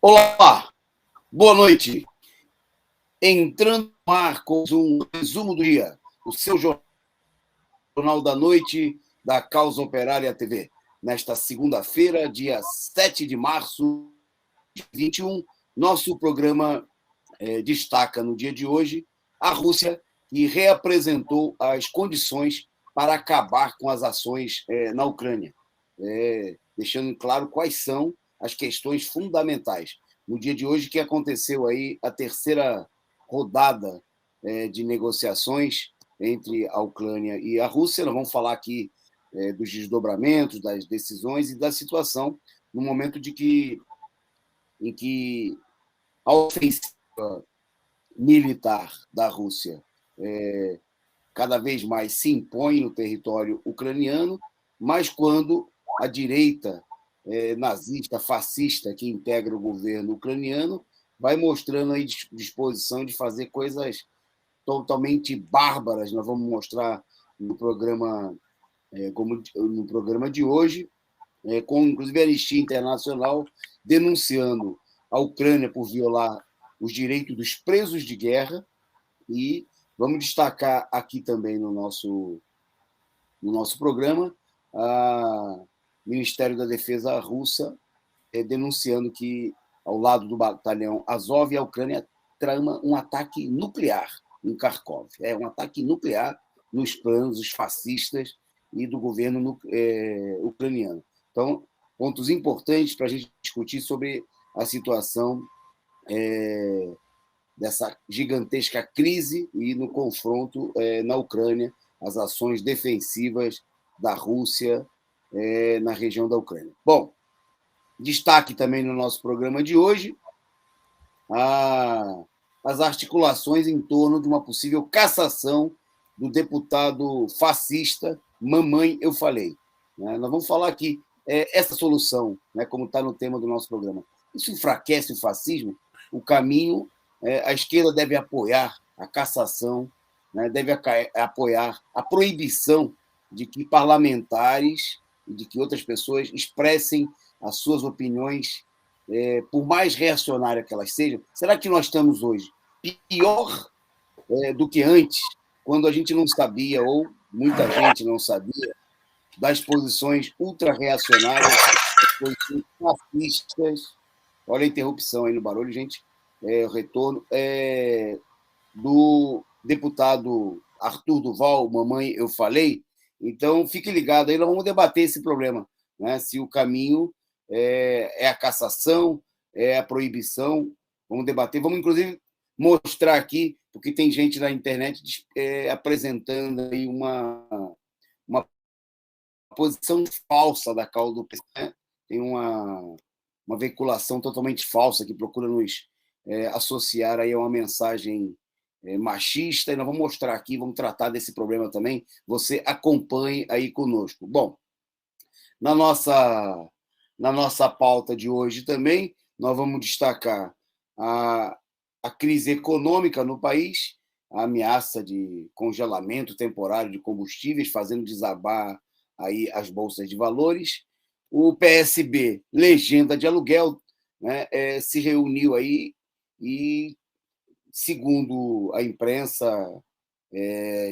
Olá, boa noite. Entrando no ar com um resumo do dia, o seu Jornal da Noite da Causa Operária TV. Nesta segunda-feira, dia 7 de março de 2021, nosso programa destaca no dia de hoje a Rússia, que reapresentou as condições para acabar com as ações na Ucrânia, deixando claro quais são as questões fundamentais. No dia de hoje que aconteceu aí a terceira rodada de negociações entre a Ucrânia e a Rússia. Nós vamos falar aqui dos desdobramentos, das decisões e da situação no momento em que a ofensiva militar da Rússia cada vez mais se impõe no território ucraniano, mas quando a direita nazista, fascista, que integra o governo ucraniano, vai mostrando aí disposição de fazer coisas totalmente bárbaras. Nós vamos mostrar no programa, como no programa de hoje, com inclusive a Anistia Internacional denunciando a Ucrânia por violar os direitos dos presos de guerra. E vamos destacar aqui também no nosso programa o Ministério da Defesa russa denunciando que, ao lado do batalhão Azov, a Ucrânia trama um ataque nuclear em Kharkov. É um ataque nuclear nos planos fascistas e do governo ucraniano. Então, pontos importantes para a gente discutir sobre a situação dessa gigantesca crise e no confronto na Ucrânia, as ações defensivas da Rússia na região da Ucrânia. Bom, destaque também no nosso programa de hoje as articulações em torno de uma possível cassação do deputado fascista Mamãe Eu Falei. Nós vamos falar aqui essa solução, como está no tema do nosso programa. Isso enfraquece o fascismo? O caminho, a esquerda deve apoiar a cassação, deve apoiar a proibição de que parlamentares e de que outras pessoas expressem as suas opiniões, por mais reacionárias que elas sejam. Será que nós estamos hoje pior do que antes, quando a gente não sabia, ou muita gente não sabia, das posições ultra-reacionárias, posições fascistas? Olha a interrupção aí no barulho, gente. O retorno do deputado Arthur Duval, Mamãe Eu Falei. Então, fique ligado aí, nós vamos debater esse problema, se o caminho é a cassação, é a proibição. Vamos debater, vamos inclusive mostrar aqui, porque tem gente na internet apresentando aí uma posição falsa da causa do PC, tem uma veiculação totalmente falsa que procura nos associar aí a uma mensagem machista, e nós vamos mostrar aqui, vamos tratar desse problema também. Você acompanhe aí conosco. Bom, na nossa pauta de hoje também, nós vamos destacar a crise econômica no país, a ameaça de congelamento temporário de combustíveis, fazendo desabar aí as bolsas de valores. O PSB, legenda de aluguel, se reuniu aí e, segundo a imprensa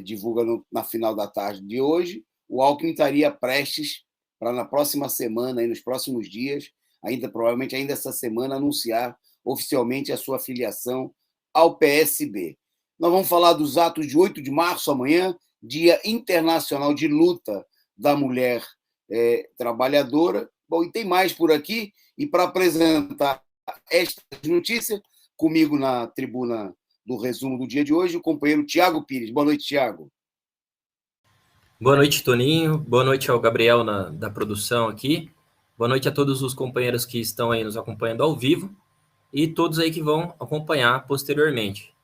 divulga na final da tarde de hoje, o Alckmin estaria prestes para, na próxima semana, aí nos próximos dias, provavelmente ainda essa semana, anunciar oficialmente a sua filiação ao PSB. Nós vamos falar dos atos de 8 de março, amanhã, Dia Internacional de Luta da Mulher Trabalhadora. Bom, e tem mais por aqui, e para apresentar esta notícia, comigo na tribuna do resumo do dia de hoje, o companheiro Tiago Pires. Boa noite, Tiago. Boa noite, Toninho. Boa noite ao Gabriel da produção aqui. Boa noite a todos os companheiros que estão aí nos acompanhando ao vivo e todos aí que vão acompanhar posteriormente.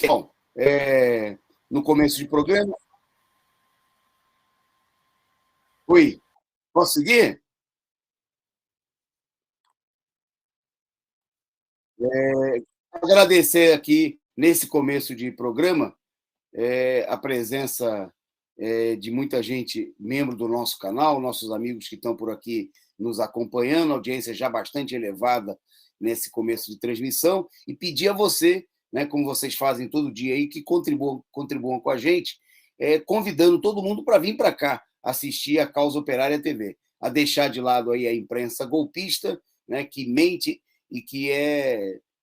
Bom, no começo do programa... Oi, posso seguir? Agradecer aqui, nesse começo de programa, a presença de muita gente, membro do nosso canal, nossos amigos que estão por aqui nos acompanhando, audiência já bastante elevada nesse começo de transmissão, e pedir a você, né, como vocês fazem todo dia aí, que contribuam com a gente, convidando todo mundo para vir para cá assistir a Causa Operária TV, a deixar de lado aí a imprensa golpista, né, que mente e que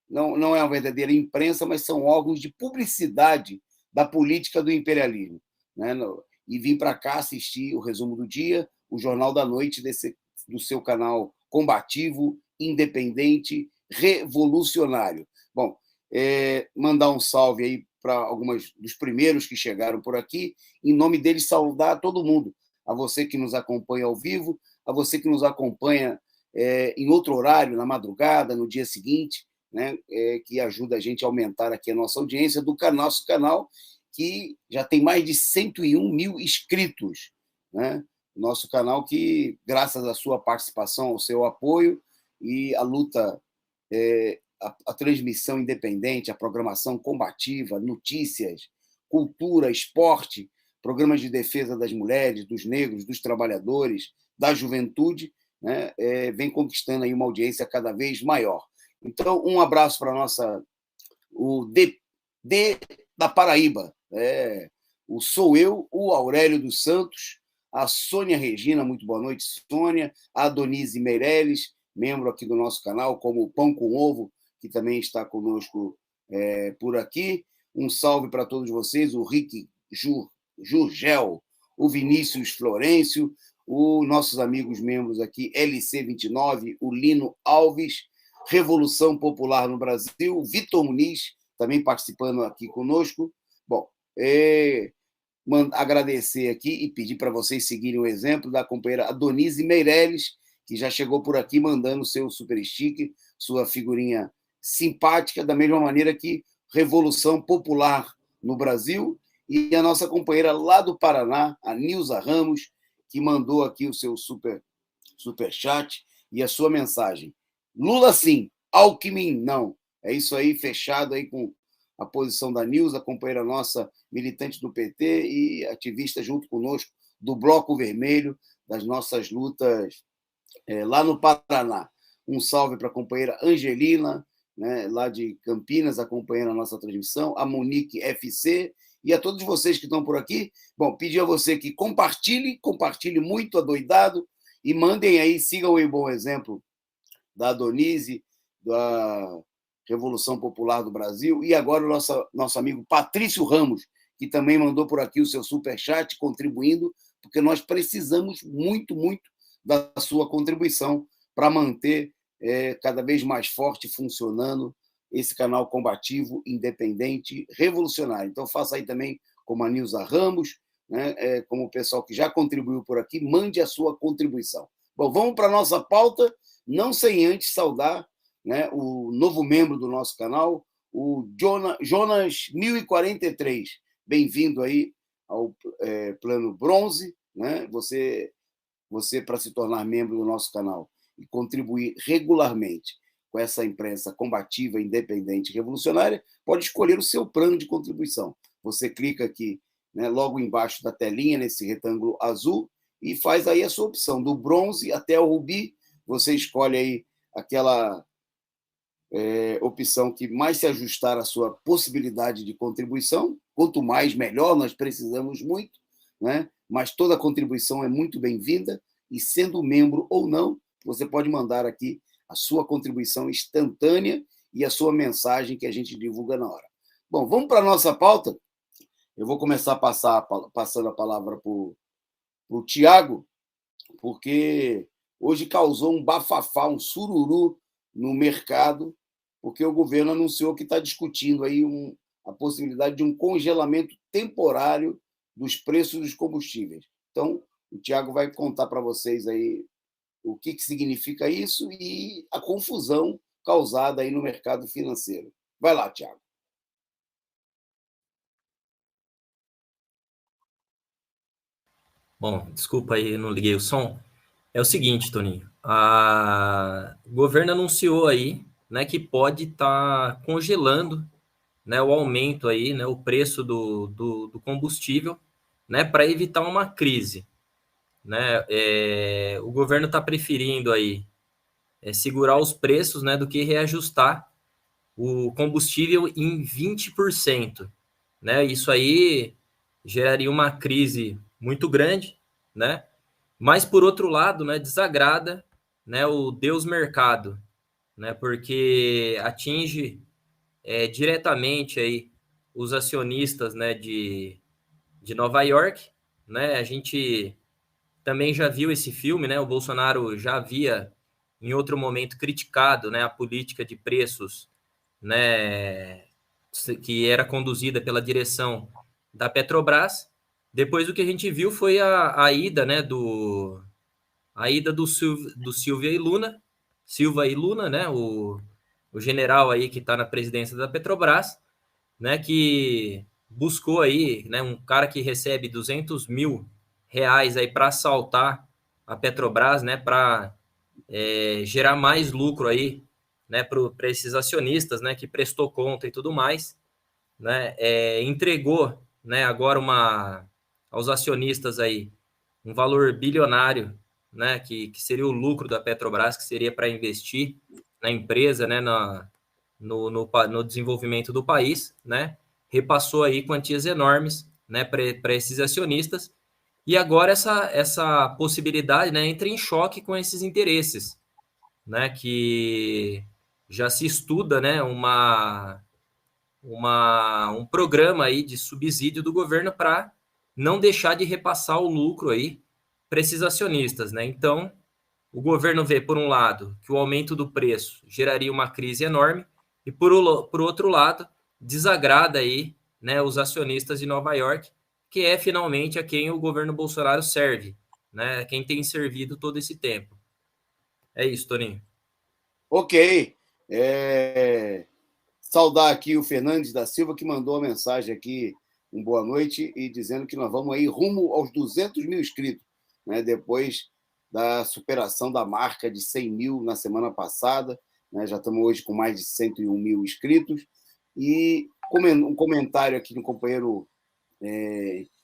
não é uma verdadeira imprensa, mas são órgãos de publicidade da política do imperialismo, né? E vim para cá assistir o resumo do dia, o Jornal da Noite do seu canal combativo, independente, revolucionário. Bom, mandar um salve aí para alguns dos primeiros que chegaram por aqui, em nome deles saudar todo mundo, a você que nos acompanha ao vivo, a você que nos acompanha em outro horário, na madrugada, no dia seguinte, né, que ajuda a gente a aumentar aqui a nossa audiência do nosso canal, que já tem mais de 101 mil inscritos, né? Nosso canal que, graças à sua participação, ao seu apoio e à luta, a transmissão independente, a programação combativa, notícias, cultura, esporte, programas de defesa das mulheres, dos negros, dos trabalhadores, da juventude, né, vem conquistando aí uma audiência cada vez maior. Então, um abraço para o D da Paraíba. Sou eu, o Aurélio dos Santos, a Sônia Regina, muito boa noite, Sônia, a Donise Meirelles, membro aqui do nosso canal, como o Pão com Ovo, que também está conosco por aqui. Um salve para todos vocês, o Rick Jurgel, o Vinícius Florencio, os nossos amigos membros aqui, LC29, o Lino Alves, Revolução Popular no Brasil, o Vitor Muniz, também participando aqui conosco. Bom, agradecer aqui e pedir para vocês seguirem o exemplo da companheira Adonise Meirelles, que já chegou por aqui mandando seu super stick, sua figurinha simpática, da mesma maneira que Revolução Popular no Brasil, e a nossa companheira lá do Paraná, a Nilza Ramos, que mandou aqui o seu super chat e a sua mensagem. Lula sim, Alckmin não. É isso aí, fechado aí com a posição da Nilza, companheira nossa, militante do PT e ativista junto conosco do Bloco Vermelho, das nossas lutas lá no Paraná. Um salve para a companheira Angelina, né, lá de Campinas, acompanhando a nossa transmissão, a Monique FC, e a todos vocês que estão por aqui. Bom, pedir a você que compartilhe muito adoidado, e mandem aí, sigam o bom exemplo da Adonise, da Revolução Popular do Brasil, e agora o nosso amigo Patrício Ramos, que também mandou por aqui o seu superchat, contribuindo, porque nós precisamos muito, muito da sua contribuição para manter cada vez mais forte funcionando esse canal combativo, independente, revolucionário. Então, faça aí também como a Nilza Ramos, né, como o pessoal que já contribuiu por aqui, mande a sua contribuição. Bom, vamos para a nossa pauta, não sem antes saudar, né, o novo membro do nosso canal, o Jonas 1043. Bem-vindo aí ao Plano Bronze, né? Você para se tornar membro do nosso canal e contribuir regularmente com essa imprensa combativa, independente e revolucionária, pode escolher o seu plano de contribuição. Você clica aqui, né, logo embaixo da telinha, nesse retângulo azul, e faz aí a sua opção, do bronze até o rubi. Você escolhe aí aquela opção que mais se ajustar à sua possibilidade de contribuição. Quanto mais, melhor, nós precisamos muito, né? Mas toda contribuição é muito bem-vinda, e sendo membro ou não, você pode mandar aqui a sua contribuição instantânea e a sua mensagem que a gente divulga na hora. Bom, vamos para a nossa pauta. Eu vou começar passando a palavra para o Tiago, porque hoje causou um bafafá, um sururu no mercado, porque o governo anunciou que está discutindo aí a possibilidade de um congelamento temporário dos preços dos combustíveis. Então, o Tiago vai contar para vocês aí o que significa isso e a confusão causada aí no mercado financeiro. Vai lá, Tiago. Bom, desculpa aí, não liguei o som. É o seguinte, Toninho, o governo anunciou aí, né, que pode estar congelando, né, o aumento aí, né, o preço do combustível, né, para evitar uma crise, né? O governo está preferindo aí segurar os preços, né, do que reajustar o combustível em 20%, né? Isso aí geraria uma crise muito grande, né? Mas por outro lado, né, desagrada, né, o Deus mercado, né? Porque atinge diretamente aí os acionistas, né, de Nova York, né? A gente também já viu esse filme, né? O Bolsonaro já havia em outro momento criticado, né, a política de preços, né, que era conduzida pela direção da Petrobras. Depois o que a gente viu foi a ida, né, a ida do Silva e Luna, né, o general aí que está na presidência da Petrobras, né, que buscou aí, né, um cara que recebe 200 mil reais aí para assaltar a Petrobras, né, para gerar mais lucro aí, né, para esses acionistas, né, que prestou conta e tudo mais, né, entregou, né, agora aos acionistas aí um valor bilionário, né, que seria o lucro da Petrobras, que seria para investir na empresa, né, no desenvolvimento do país, né, repassou aí quantias enormes, né, para esses acionistas, e agora essa possibilidade, né, entra em choque com esses interesses, né, que já se estuda, né, um programa aí de subsídio do governo para não deixar de repassar o lucro aí para esses acionistas, né? Então, o governo vê, por um lado, que o aumento do preço geraria uma crise enorme e, por outro lado, desagrada aí, né, os acionistas de Nova York, que é finalmente a quem o governo Bolsonaro serve, né? Quem tem servido todo esse tempo. É isso, Toninho. Ok. Saudar aqui o Fernandes da Silva, que mandou uma mensagem aqui, um boa noite, e dizendo que nós vamos aí rumo aos 200 mil inscritos, né, depois da superação da marca de 100 mil na semana passada, né, já estamos hoje com mais de 101 mil inscritos, e um comentário aqui do companheiro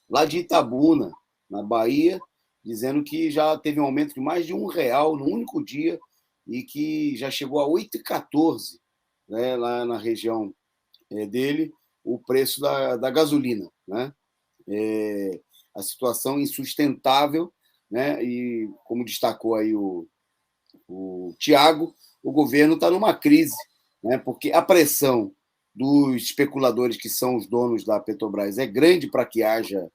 lá de Itabuna, na Bahia, dizendo que já teve um aumento de mais de R$ 1 no único dia e que já chegou a 8,14, né, lá na região dele, o preço da gasolina, né? A situação insustentável, né? E como destacou aí o Tiago, o governo está numa crise, né? Porque a pressão dos especuladores que são os donos da Petrobras é grande para que haja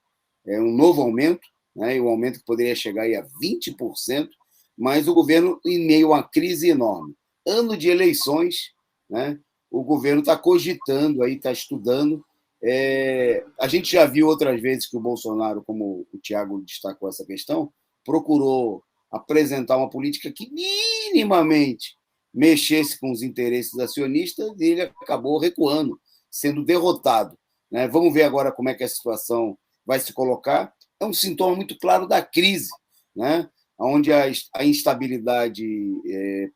um novo aumento, né? E um aumento que poderia chegar aí a 20%, mas o governo, em meio a uma crise enorme, ano de eleições, né? O governo está cogitando, aí está estudando. A gente já viu outras vezes que o Bolsonaro, como o Tiago destacou essa questão, procurou apresentar uma política que minimamente mexesse com os interesses acionistas e ele acabou recuando, sendo derrotado, né? Vamos ver agora como é que a situação vai se colocar. É um sintoma muito claro da crise, né? Onde a instabilidade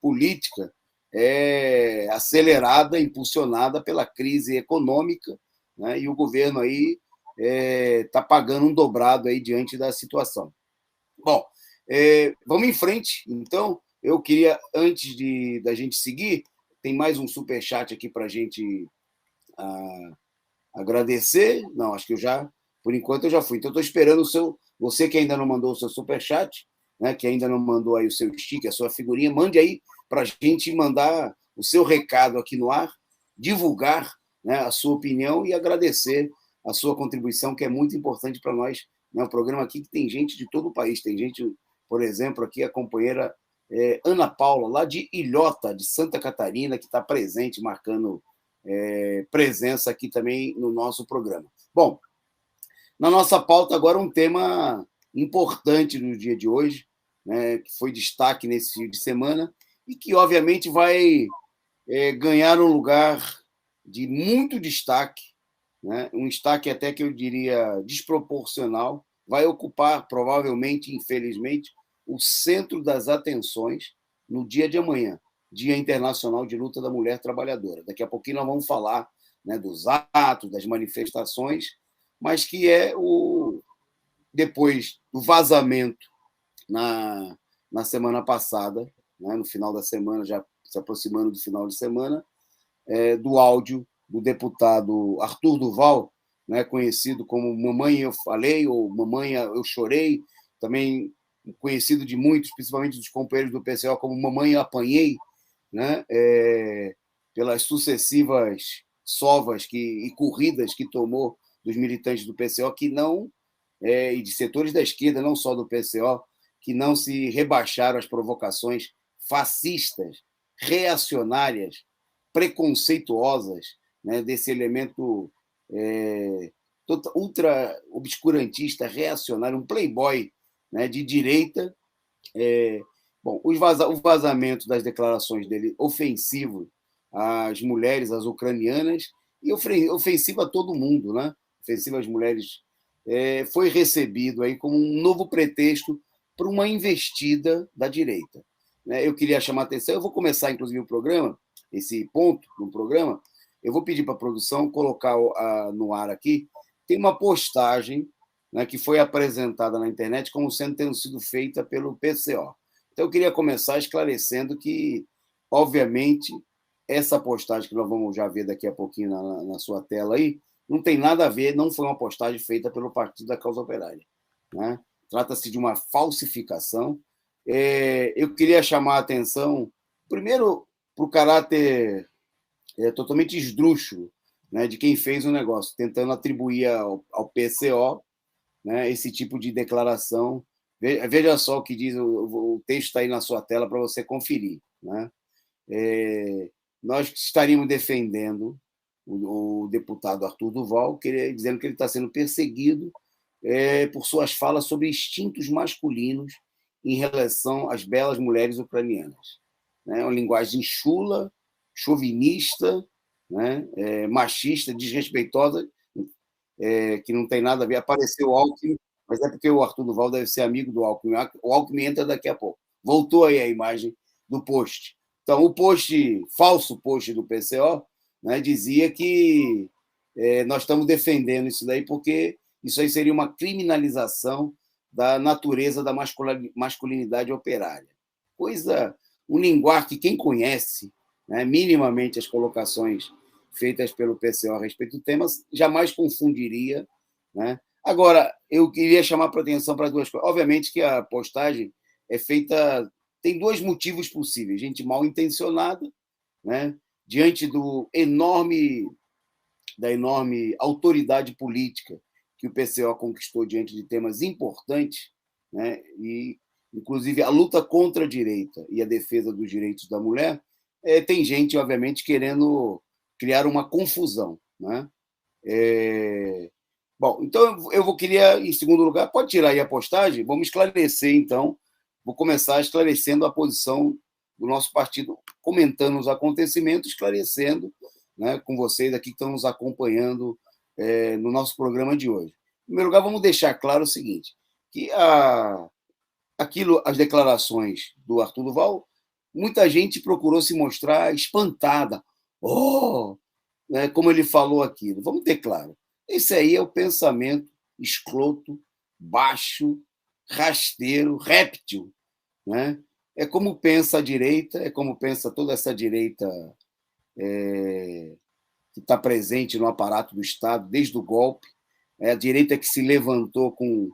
política é acelerada, impulsionada pela crise econômica, né? E o governo aí está pagando um dobrado aí diante da situação. Bom, vamos em frente. Então, eu queria, antes da gente seguir, tem mais um superchat aqui para a gente agradecer. Não, acho que por enquanto eu já fui. Então, estou esperando você que ainda não mandou o seu superchat, né, que ainda não mandou aí o seu sticker, a sua figurinha, mande aí para a gente mandar o seu recado aqui no ar, divulgar, né, a sua opinião e agradecer a sua contribuição, que é muito importante para nós. Né, o programa aqui que tem gente de todo o país, tem gente, por exemplo, aqui a companheira Ana Paula, lá de Ilhota, de Santa Catarina, que está presente, marcando presença aqui também no nosso programa. Bom, na nossa pauta agora um tema importante no dia de hoje, né, que foi destaque nesse fim de semana e que, obviamente, vai ganhar um lugar de muito destaque, né, um destaque até que eu diria desproporcional, vai ocupar, provavelmente, infelizmente, o centro das atenções no dia de amanhã, Dia Internacional de Luta da Mulher Trabalhadora. Daqui a pouquinho nós vamos falar, né, dos atos, das manifestações, mas que é depois do vazamento na semana passada, né, no final da semana, já se aproximando do final de semana, do áudio do deputado Arthur Duval, né, conhecido como Mamãe Eu Falei, ou Mamãe Eu Chorei, também conhecido de muitos, principalmente dos companheiros do PCO, como Mamãe Eu Apanhei, né, pelas sucessivas sovas e corridas que tomou dos militantes do PCO, que não, e de setores da esquerda, não só do PCO, que não se rebaixaram às provocações fascistas, reacionárias, preconceituosas, né, desse elemento ultra obscurantista, reacionário, um playboy, né, de direita. Bom, o vazamento das declarações dele ofensivo às mulheres, às ucranianas, e ofensivo a todo mundo, né? Ofensivo às mulheres, foi recebido aí como um novo pretexto para uma investida da direita. Eu queria chamar a atenção, eu vou começar, inclusive, o programa, esse ponto no programa, eu vou pedir para a produção colocar no ar aqui, tem uma postagem, né, que foi apresentada na internet como tendo sido feita pelo PCO. Então, eu queria começar esclarecendo que, obviamente, essa postagem que nós vamos já ver daqui a pouquinho na sua tela aí, não tem nada a ver, não foi uma postagem feita pelo Partido da Causa Operária, né? Trata-se de uma falsificação. Eu queria chamar a atenção, primeiro, para o caráter totalmente esdrúxulo, né, de quem fez o negócio, tentando atribuir ao PCO, né, esse tipo de declaração. Veja só o que diz, o texto está aí na sua tela para você conferir, né? Nós estaríamos defendendo o deputado Arthur Duval, dizendo que ele está sendo perseguido por suas falas sobre instintos masculinos em relação às belas mulheres ucranianas. Uma linguagem chula, chauvinista, né, machista, desrespeitosa, que não tem nada a ver. Apareceu o Alckmin, mas é porque o Arthur Duval deve ser amigo do Alckmin. O Alckmin entra daqui a pouco. Voltou aí a imagem do post. Então, o falso post do PCO, né, dizia que nós estamos defendendo isso daí porque isso aí seria uma criminalização da natureza da masculinidade operária. Um linguagem que quem conhece, né, minimamente as colocações feitas pelo PCO a respeito do tema, jamais confundiria, né? Agora, eu queria chamar a atenção para duas coisas. Obviamente que a postagem é feita... Tem dois motivos possíveis. Gente mal intencionada, né, diante da enorme autoridade política que o PCO conquistou diante de temas importantes, né, e, inclusive, a luta contra a direita e a defesa dos direitos da mulher. Tem gente, obviamente, querendo criar uma confusão, né? Bom, então queria, em segundo lugar, pode tirar aí a postagem, vamos esclarecer, então, vou começar esclarecendo a posição do nosso partido, comentando os acontecimentos, esclarecendo, né, com vocês aqui que estão nos acompanhando no nosso programa de hoje. Em primeiro lugar, vamos deixar claro o seguinte, que as declarações do Arthur Duval, muita gente procurou se mostrar espantada. Né, como ele falou aquilo. Vamos ter claro. Esse aí é o pensamento escroto, baixo, rasteiro, réptil, né? É como pensa a direita, é como pensa toda essa direita que está presente no aparato do Estado desde o golpe. A direita que se levantou com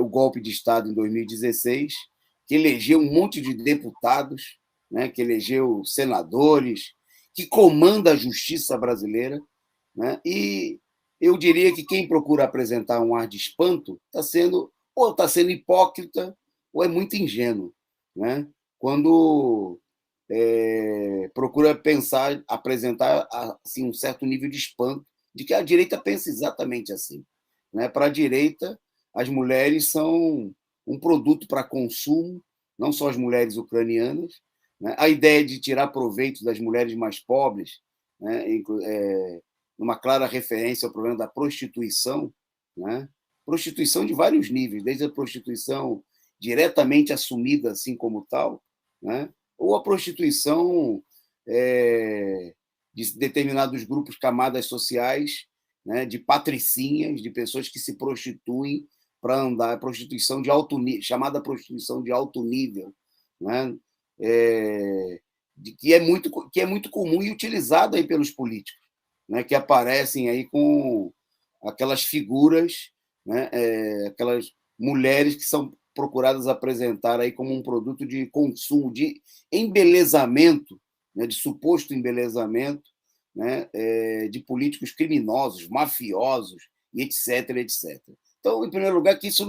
o golpe de Estado em 2016, que elegeu um monte de deputados, né, que elegeu senadores, que comanda a justiça brasileira, né? E eu diria que quem procura apresentar um ar de espanto está sendo hipócrita ou é muito ingênuo, né? Quando procura apresentar assim, um certo nível de espanto de que a direita pensa exatamente assim, né? Para a direita, as mulheres são um produto para consumo, não só as mulheres ucranianas, né? A ideia de tirar proveito das mulheres mais pobres, né, numa clara referência ao problema da prostituição, né? Prostituição de vários níveis, desde a prostituição diretamente assumida assim como tal, né, ou a prostituição de determinados grupos, camadas sociais, né, de patricinhas, de pessoas que se prostituem para andar, prostituição de alto nível, chamada prostituição de alto nível, né? Que é muito comum e utilizada aí pelos políticos, né? Que aparecem aí com aquelas figuras, né? Aquelas mulheres que são procuradas apresentar aí como um produto de consumo, de embelezamento, né? De suposto embelezamento, né? De políticos criminosos, mafiosos, e etc, etc. Então, em primeiro lugar, que isso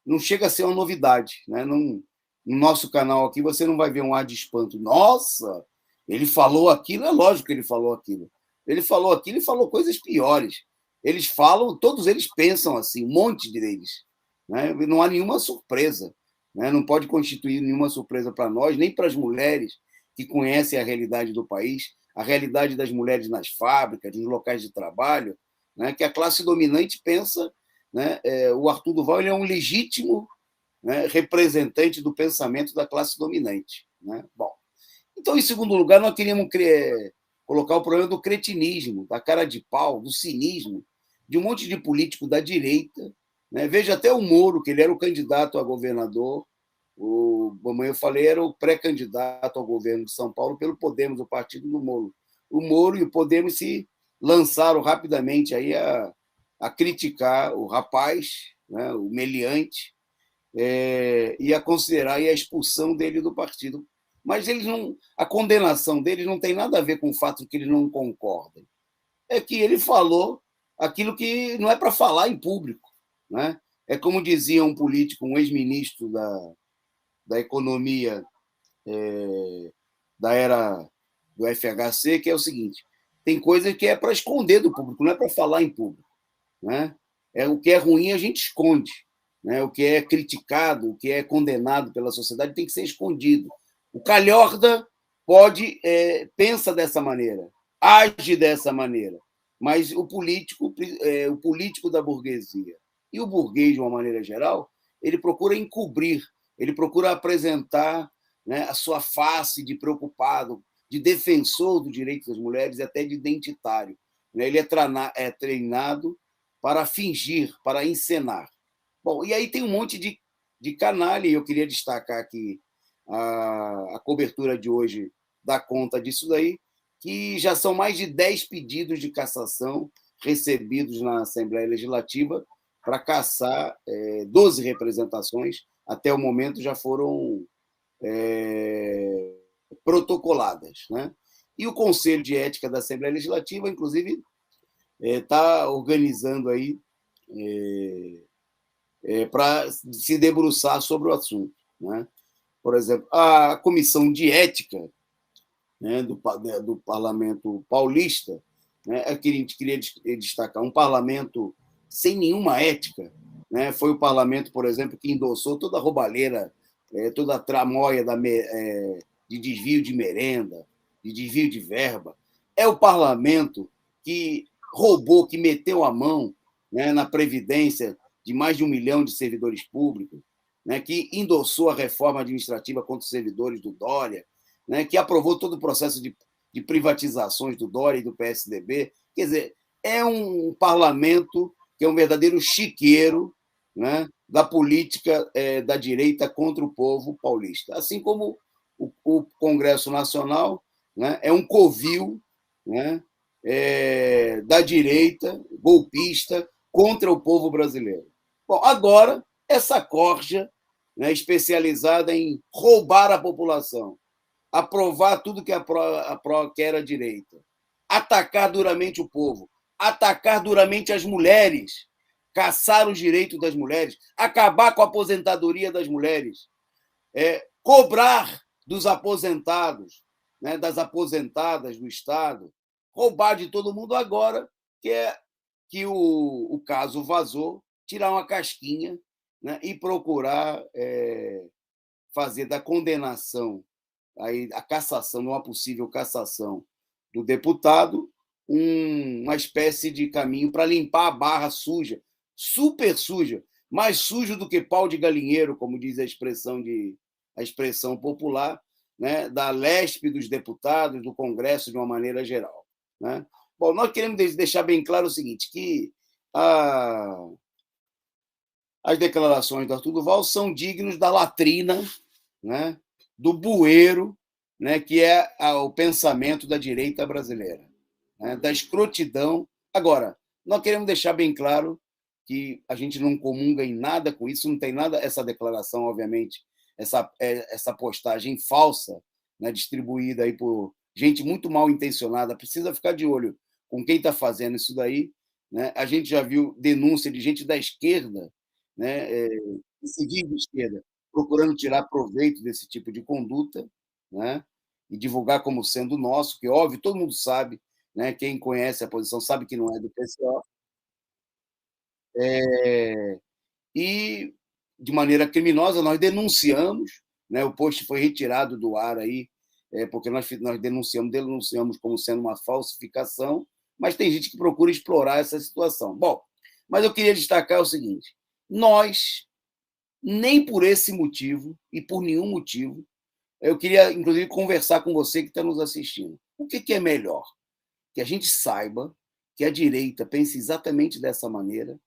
não chega a ser uma novidade, né? No nosso canal aqui, você não vai ver um ar de espanto. Nossa, ele falou aquilo, é lógico que ele falou aquilo. Ele falou aquilo e falou coisas piores. Eles falam, todos eles pensam assim, um monte deles. Né? Não há nenhuma surpresa. Né? Não pode constituir nenhuma surpresa para nós, nem para as mulheres que conhecem a realidade do país, a realidade das mulheres nas fábricas, nos locais de trabalho, né? Que a classe dominante pensa, né? O Arthur Duval ele é um legítimo, né, representante do pensamento da classe dominante. Né? Bom, então, em segundo lugar, nós queríamos colocar o problema do cretinismo, da cara de pau, do cinismo, de um monte de político da direita. Né? Veja até o Moro, que ele era o candidato a governador, como eu falei, era o pré-candidato ao governo de São Paulo pelo Podemos, o partido do Moro. O Moro e o Podemos se lançaram rapidamente aí a criticar o rapaz, né, o meliante, e a considerar e a expulsão dele do partido. Mas eles não, a condenação deles não tem nada a ver com o fato de que eles não concordam. É que ele falou aquilo que não é para falar em público. Né? É como dizia um político, um ex-ministro da economia da era do FHC, que é o seguinte: tem coisa que é para esconder do público, não é para falar em público. Né? O que é ruim a gente esconde. Né? O que é criticado, o que é condenado pela sociedade tem que ser escondido. O calhorda pensa dessa maneira, age dessa maneira, mas o político da burguesia e o burguês, de uma maneira geral, ele procura encobrir, ele procura apresentar, né, a sua face de preocupado, de defensor do direito das mulheres e até de identitário. Né? Ele é treinado para fingir, para encenar. Bom, e aí tem um monte de canalha, e eu queria destacar aqui a cobertura de hoje dá conta disso daí, que já são mais de 10 pedidos de cassação recebidos na Assembleia Legislativa para cassar 12 representações, até o momento já foram protocoladas. Né? E o Conselho de Ética da Assembleia Legislativa, inclusive, está organizando aí para se debruçar sobre o assunto. Né? Por exemplo, a Comissão de Ética, né, do Parlamento Paulista, né, que a gente queria destacar, um parlamento sem nenhuma ética. Né? Foi o parlamento, por exemplo, que endossou toda a roubalheira, toda a tramóia de desvio de merenda, de desvio de verba. É o parlamento que roubou, que meteu a mão, né, na Previdência de mais de 1 milhão de servidores públicos, né, que endossou a reforma administrativa contra os servidores do Dória, né, que aprovou todo o processo de privatizações do Dória e do PSDB. Quer dizer, é um parlamento que é um verdadeiro chiqueiro, né, da política da direita contra o povo paulista. Assim como o Congresso Nacional, né, é um covil, né, da direita golpista contra o povo brasileiro. Bom, agora, essa corja, né, especializada em roubar a população, aprovar tudo que quer a direita, atacar duramente o povo, atacar duramente as mulheres, caçar os direitos das mulheres, acabar com a aposentadoria das mulheres, cobrar dos aposentados, né, das aposentadas do Estado, roubar de todo mundo agora, que o caso vazou, tirar uma casquinha, né, e procurar fazer da condenação, a cassação, uma possível cassação do deputado, uma espécie de caminho para limpar a barra suja, super suja, mais sujo do que pau de galinheiro, como diz a expressão popular, né, da lespe dos deputados, do Congresso de uma maneira geral. Né? Bom, nós queremos deixar bem claro o seguinte, que as declarações do Arthur Duval são dignos da latrina, né, do bueiro, né, que é o pensamento da direita brasileira, né, da escrotidão. Agora, nós queremos deixar bem claro que a gente não comunga em nada com isso, não tem nada, essa declaração, obviamente, essa postagem falsa, né, distribuída aí por gente muito mal intencionada, precisa ficar de olho com quem está fazendo isso daí. Né? A gente já viu denúncia de gente da esquerda, né, que se diz de esquerda, procurando tirar proveito desse tipo de conduta, né, e divulgar como sendo nosso, que, óbvio, todo mundo sabe, né, quem conhece a posição sabe que não é do PCO. E, de maneira criminosa, nós denunciamos, né, o post foi retirado do ar aí, porque nós denunciamos como sendo uma falsificação, mas tem gente que procura explorar essa situação. Bom, mas eu queria destacar o seguinte: nós, nem por esse motivo e por nenhum motivo, eu queria, inclusive, conversar com você que está nos assistindo. O que é melhor? Que a gente saiba que a direita pensa exatamente dessa maneira.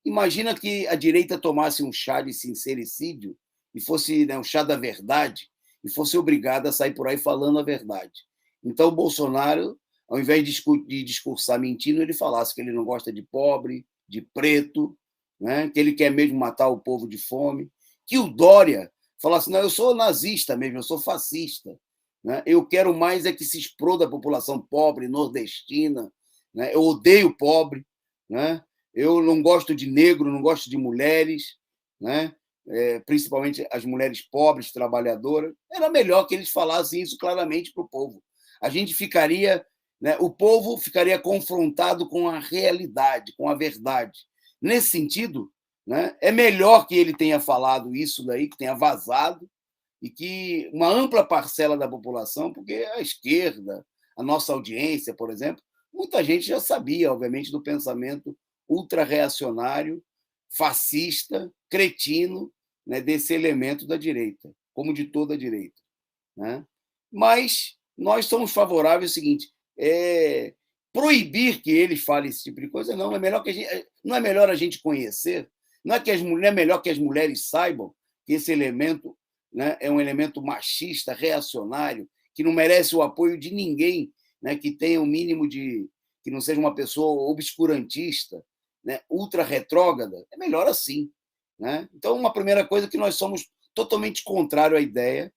Imagina que a direita tomasse um chá de sincericídio e fosse, né, um chá da verdade e fosse obrigada a sair por aí falando a verdade. Então, o Bolsonaro, ao invés de discursar mentindo, ele falasse que ele não gosta de pobre, de preto, né, que ele quer mesmo matar o povo de fome. Que o Dória falasse: não, eu sou nazista mesmo, eu sou fascista. Né, eu quero mais é que se exploda a população pobre, nordestina. Né, eu odeio o pobre. Né, eu não gosto de negro, não gosto de mulheres, né? Principalmente as mulheres pobres, trabalhadoras. Era melhor que eles falassem isso claramente para o povo. A gente ficaria, né, o povo ficaria confrontado com a realidade, com a verdade. Nesse sentido, né, é melhor que ele tenha falado isso daí, que tenha vazado, e que uma ampla parcela da população, porque a esquerda, a nossa audiência, por exemplo, muita gente já sabia, obviamente, do pensamento ultra-reacionário, fascista, cretino, né, desse elemento da direita, como de toda a direita. Né? Mas nós somos favoráveis ao seguinte: proibir que ele fale esse tipo de coisa, não. Não é melhor a gente conhecer, não é melhor que as mulheres saibam que esse elemento, né, é um elemento machista, reacionário, que não merece o apoio de ninguém, né, que tenha o mínimo de. Que não seja uma pessoa obscurantista, né, ultra retrógrada. É melhor assim. Né? Então, uma primeira coisa é que nós somos totalmente contrário à ideia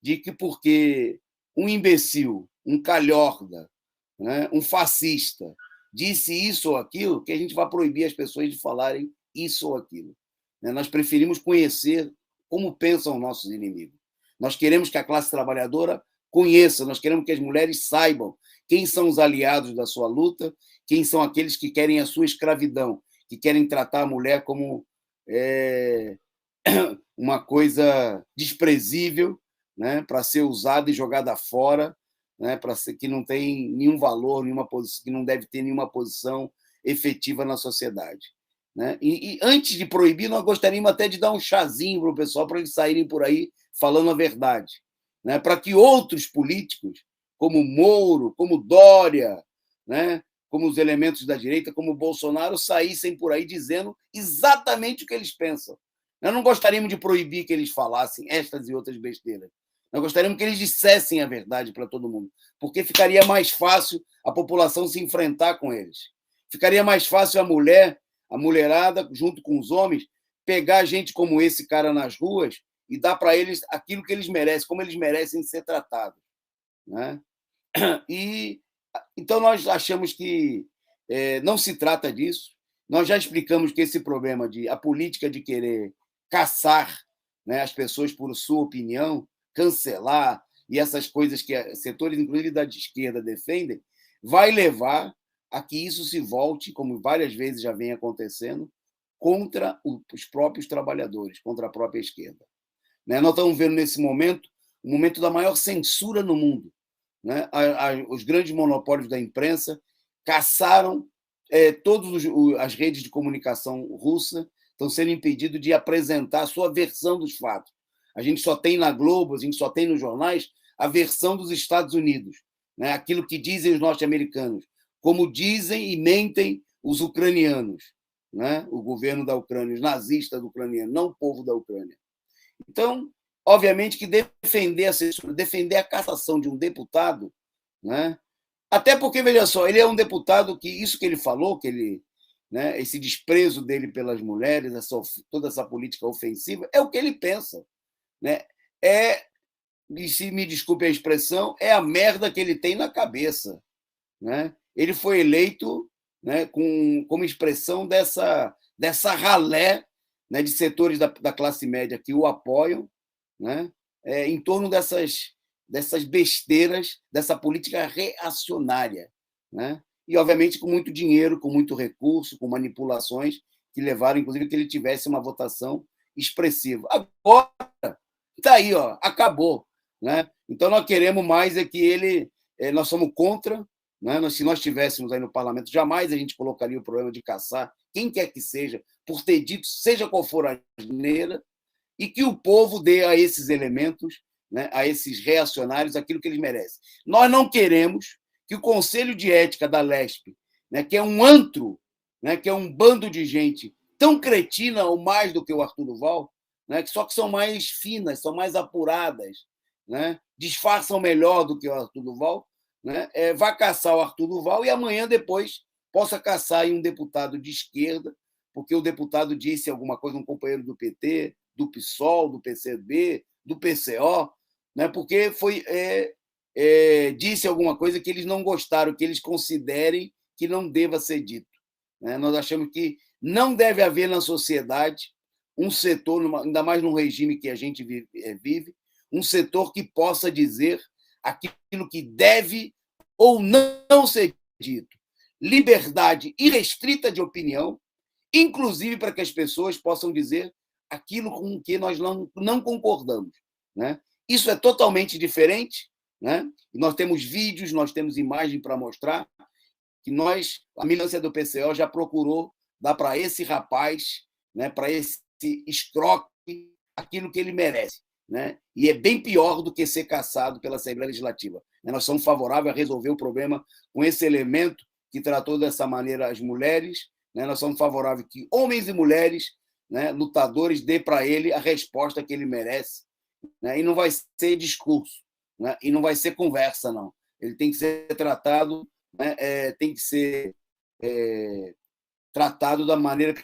de que porque um imbecil, um calhorda, né, um fascista disse isso ou aquilo, que a gente vai proibir as pessoas de falarem isso ou aquilo. Né? Nós preferimos conhecer como pensam nossos inimigos. Nós queremos que a classe trabalhadora conheça, nós queremos que as mulheres saibam quem são os aliados da sua luta, quem são aqueles que querem a sua escravidão, que querem tratar a mulher como uma coisa desprezível, né, para ser usada e jogada fora, né, que não tem nenhum valor, que não deve ter nenhuma posição efetiva na sociedade. Né? E antes de proibir, nós gostaríamos até de dar um chazinho para o pessoal, para eles saírem por aí falando a verdade. Né? Para que outros políticos, como Moro, como Dória, né, como os elementos da direita, como Bolsonaro, saíssem por aí dizendo exatamente o que eles pensam. Nós não gostaríamos de proibir que eles falassem estas e outras besteiras. Nós gostaríamos que eles dissessem a verdade para todo mundo, porque ficaria mais fácil a população se enfrentar com eles. Ficaria mais fácil a mulherada, junto com os homens, pegar gente como esse cara nas ruas e dar para eles aquilo que eles merecem, como eles merecem ser tratados. Né? E então nós achamos que não se trata disso. Nós já explicamos que esse problema a política de querer caçar, né, as pessoas por sua opinião, cancelar e essas coisas que setores, inclusive da esquerda, defendem, vai levar a que isso se volte, como várias vezes já vem acontecendo, contra os próprios trabalhadores, contra a própria esquerda. Né? Nós estamos vendo nesse momento o momento da maior censura no mundo. Né? Os grandes monopólios da imprensa caçaram todas as redes de comunicação russa, estão sendo impedidos de apresentar a sua versão dos fatos. A gente só tem na Globo, a gente só tem nos jornais a versão dos Estados Unidos, né? Aquilo que dizem os norte-americanos, como dizem e mentem os ucranianos, né, o governo da Ucrânia, os nazistas ucranianos, não o povo da Ucrânia. Então, obviamente que defender a cassação de um deputado, né, até porque, veja só, ele é um deputado que isso que ele falou, que ele, né, esse desprezo dele pelas mulheres, toda essa política ofensiva, é o que ele pensa. Né? E se me desculpe a expressão, é a merda que ele tem na cabeça. Né? Ele foi eleito, né, como expressão dessa ralé, né, de setores da classe média que o apoiam, né, em torno dessas besteiras, dessa política reacionária. Né? E, obviamente, com muito dinheiro, com muito recurso, com manipulações que levaram, inclusive, que ele tivesse uma votação expressiva. Agora, está aí, ó, acabou. Né? Então, nós queremos mais é que ele... Nós somos contra, né? Se nós estivéssemos aí no parlamento, jamais a gente colocaria o problema de caçar quem quer que seja, por ter dito, seja qual for a asneira, e que o povo dê a esses elementos, né, a esses reacionários, aquilo que eles merecem. Nós não queremos que o Conselho de Ética da Lespe, né, que é um antro, né, que é um bando de gente tão cretina ou mais do que o Arthur Duval, né, só que são mais finas, são mais apuradas, né, disfarçam melhor do que o Arthur Duval, né, vai caçar o Arthur Duval e amanhã depois possa caçar um deputado de esquerda, porque o deputado disse alguma coisa, um companheiro do PT, do PSOL, do PCB, do PCO, né, porque disse alguma coisa que eles não gostaram, que eles considerem que não deva ser dito. Né? Nós achamos que não deve haver na sociedade um setor, ainda mais num regime que a gente vive, um setor que possa dizer aquilo que deve ou não ser dito. Liberdade irrestrita de opinião, inclusive para que as pessoas possam dizer aquilo com que nós não concordamos. Né? Isso é totalmente diferente. Né? Nós temos vídeos, nós temos imagem para mostrar que a militância do PCO já procurou dar para esse rapaz, né, para esse escroque, aquilo que ele merece. Né? E é bem pior do que ser caçado pela Assembleia Legislativa. Nós somos favoráveis a resolver o problema com esse elemento que tratou dessa maneira as mulheres. Né? Nós somos favoráveis que homens e mulheres, né, lutadores, dê para ele a resposta que ele merece. Né? E não vai ser discurso, né? E não vai ser conversa, não. Ele tem que ser tratado, né? Tem que ser tratado da maneira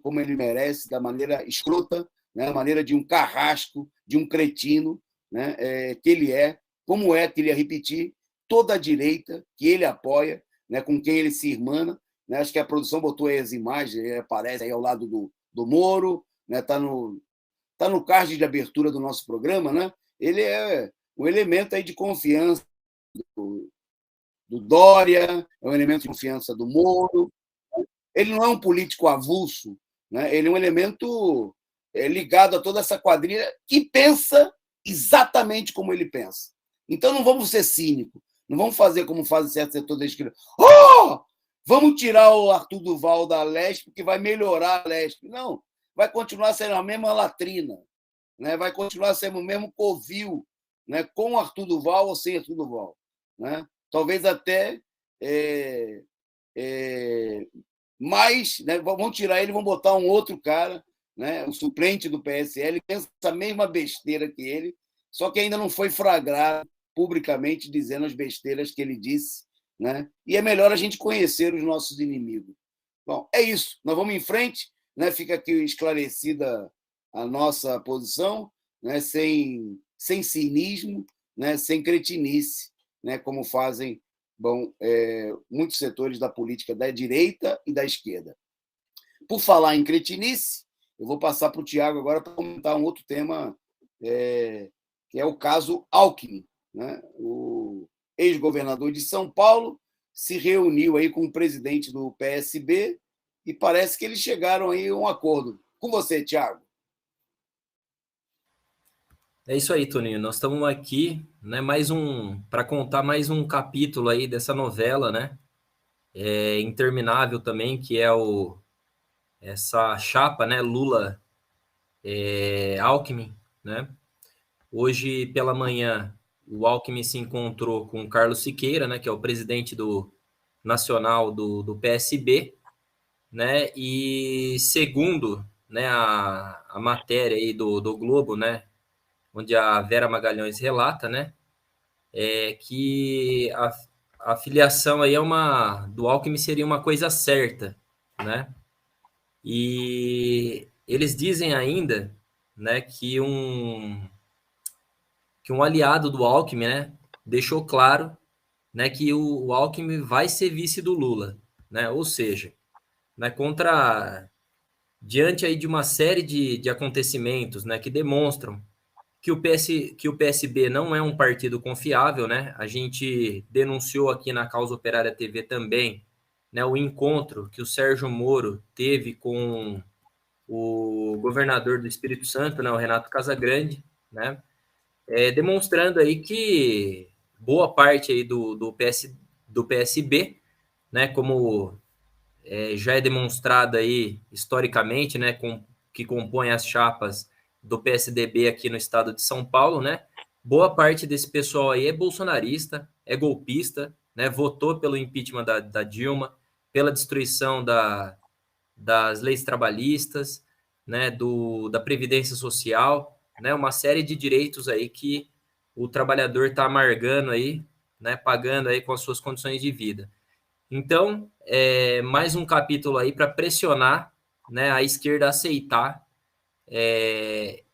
como ele merece, da maneira escrota, né? Da maneira de um carrasco, de um cretino, né? Que ele é, como queria repetir, toda a direita que ele apoia, né? Com quem ele se irmana. Né? Acho que a produção botou aí as imagens, ele aparece aí ao lado do Moro, né? Está no card de abertura do nosso programa, né? Ele é um elemento aí de confiança do Dória, é um elemento de confiança do Moro. Ele não é um político avulso, né? Ele é um elemento ligado a toda essa quadrilha que pensa exatamente como ele pensa. Então não vamos ser cínicos, não vamos fazer como fazem certos setores da esquerda. Oh! Vamos tirar o Arthur Duval da Lespe, que vai melhorar a Lespe. Não, vai continuar sendo a mesma latrina, né? Vai continuar sendo o mesmo covil, né? Com o Arthur Duval ou sem Arthur Duval. Né? Talvez até mais, né? Vão tirar ele, vão botar um outro cara, né? Um suplente do PSL, que pensa a mesma besteira que ele, só que ainda não foi flagrado publicamente dizendo as besteiras que ele disse. Né? E é melhor a gente conhecer os nossos inimigos. Bom, é isso. Nós vamos em frente. Né? Fica aqui esclarecida a nossa posição, né? sem cinismo, né? Sem cretinice, né? Como fazem muitos setores da política da direita e da esquerda. Por falar em cretinice, eu vou passar para o Tiago agora para comentar um outro tema, que é o caso Alckmin. Né? O ex-governador de São Paulo se reuniu aí com o presidente do PSB e parece que eles chegaram aí a um acordo. Com você, Tiago. É isso aí, Toninho. Nós estamos aqui, né, para contar mais um capítulo aí dessa novela, né? Interminável também, que é essa chapa, né? Lula, Alckmin, né? Hoje pela manhã o Alckmin se encontrou com o Carlos Siqueira, né? Que é o presidente nacional do PSB, né? E segundo, né, a matéria aí do Globo, né, onde a Vera Magalhães relata, né, que a filiação aí do Alckmin seria uma coisa certa, né? E eles dizem ainda, né, que um aliado do Alckmin, né, deixou claro, né, que o Alckmin vai ser vice do Lula, né? Ou seja, né, diante aí de uma série de acontecimentos, né, que demonstram que o PSB não é um partido confiável, né? A gente denunciou aqui na Causa Operária TV também, né, o encontro que o Sérgio Moro teve com o governador do Espírito Santo, né, o Renato Casagrande, né, demonstrando aí que boa parte aí do PSB, né, como já é demonstrado aí historicamente, né, que compõe as chapas do PSDB aqui no estado de São Paulo, né, boa parte desse pessoal aí é bolsonarista, é golpista, né, votou pelo impeachment da Dilma, pela destruição das leis trabalhistas, né, da Previdência Social, né, uma série de direitos aí que o trabalhador está amargando aí, né, pagando aí com as suas condições de vida. Então, mais um capítulo aí para pressionar, né, a esquerda a aceitar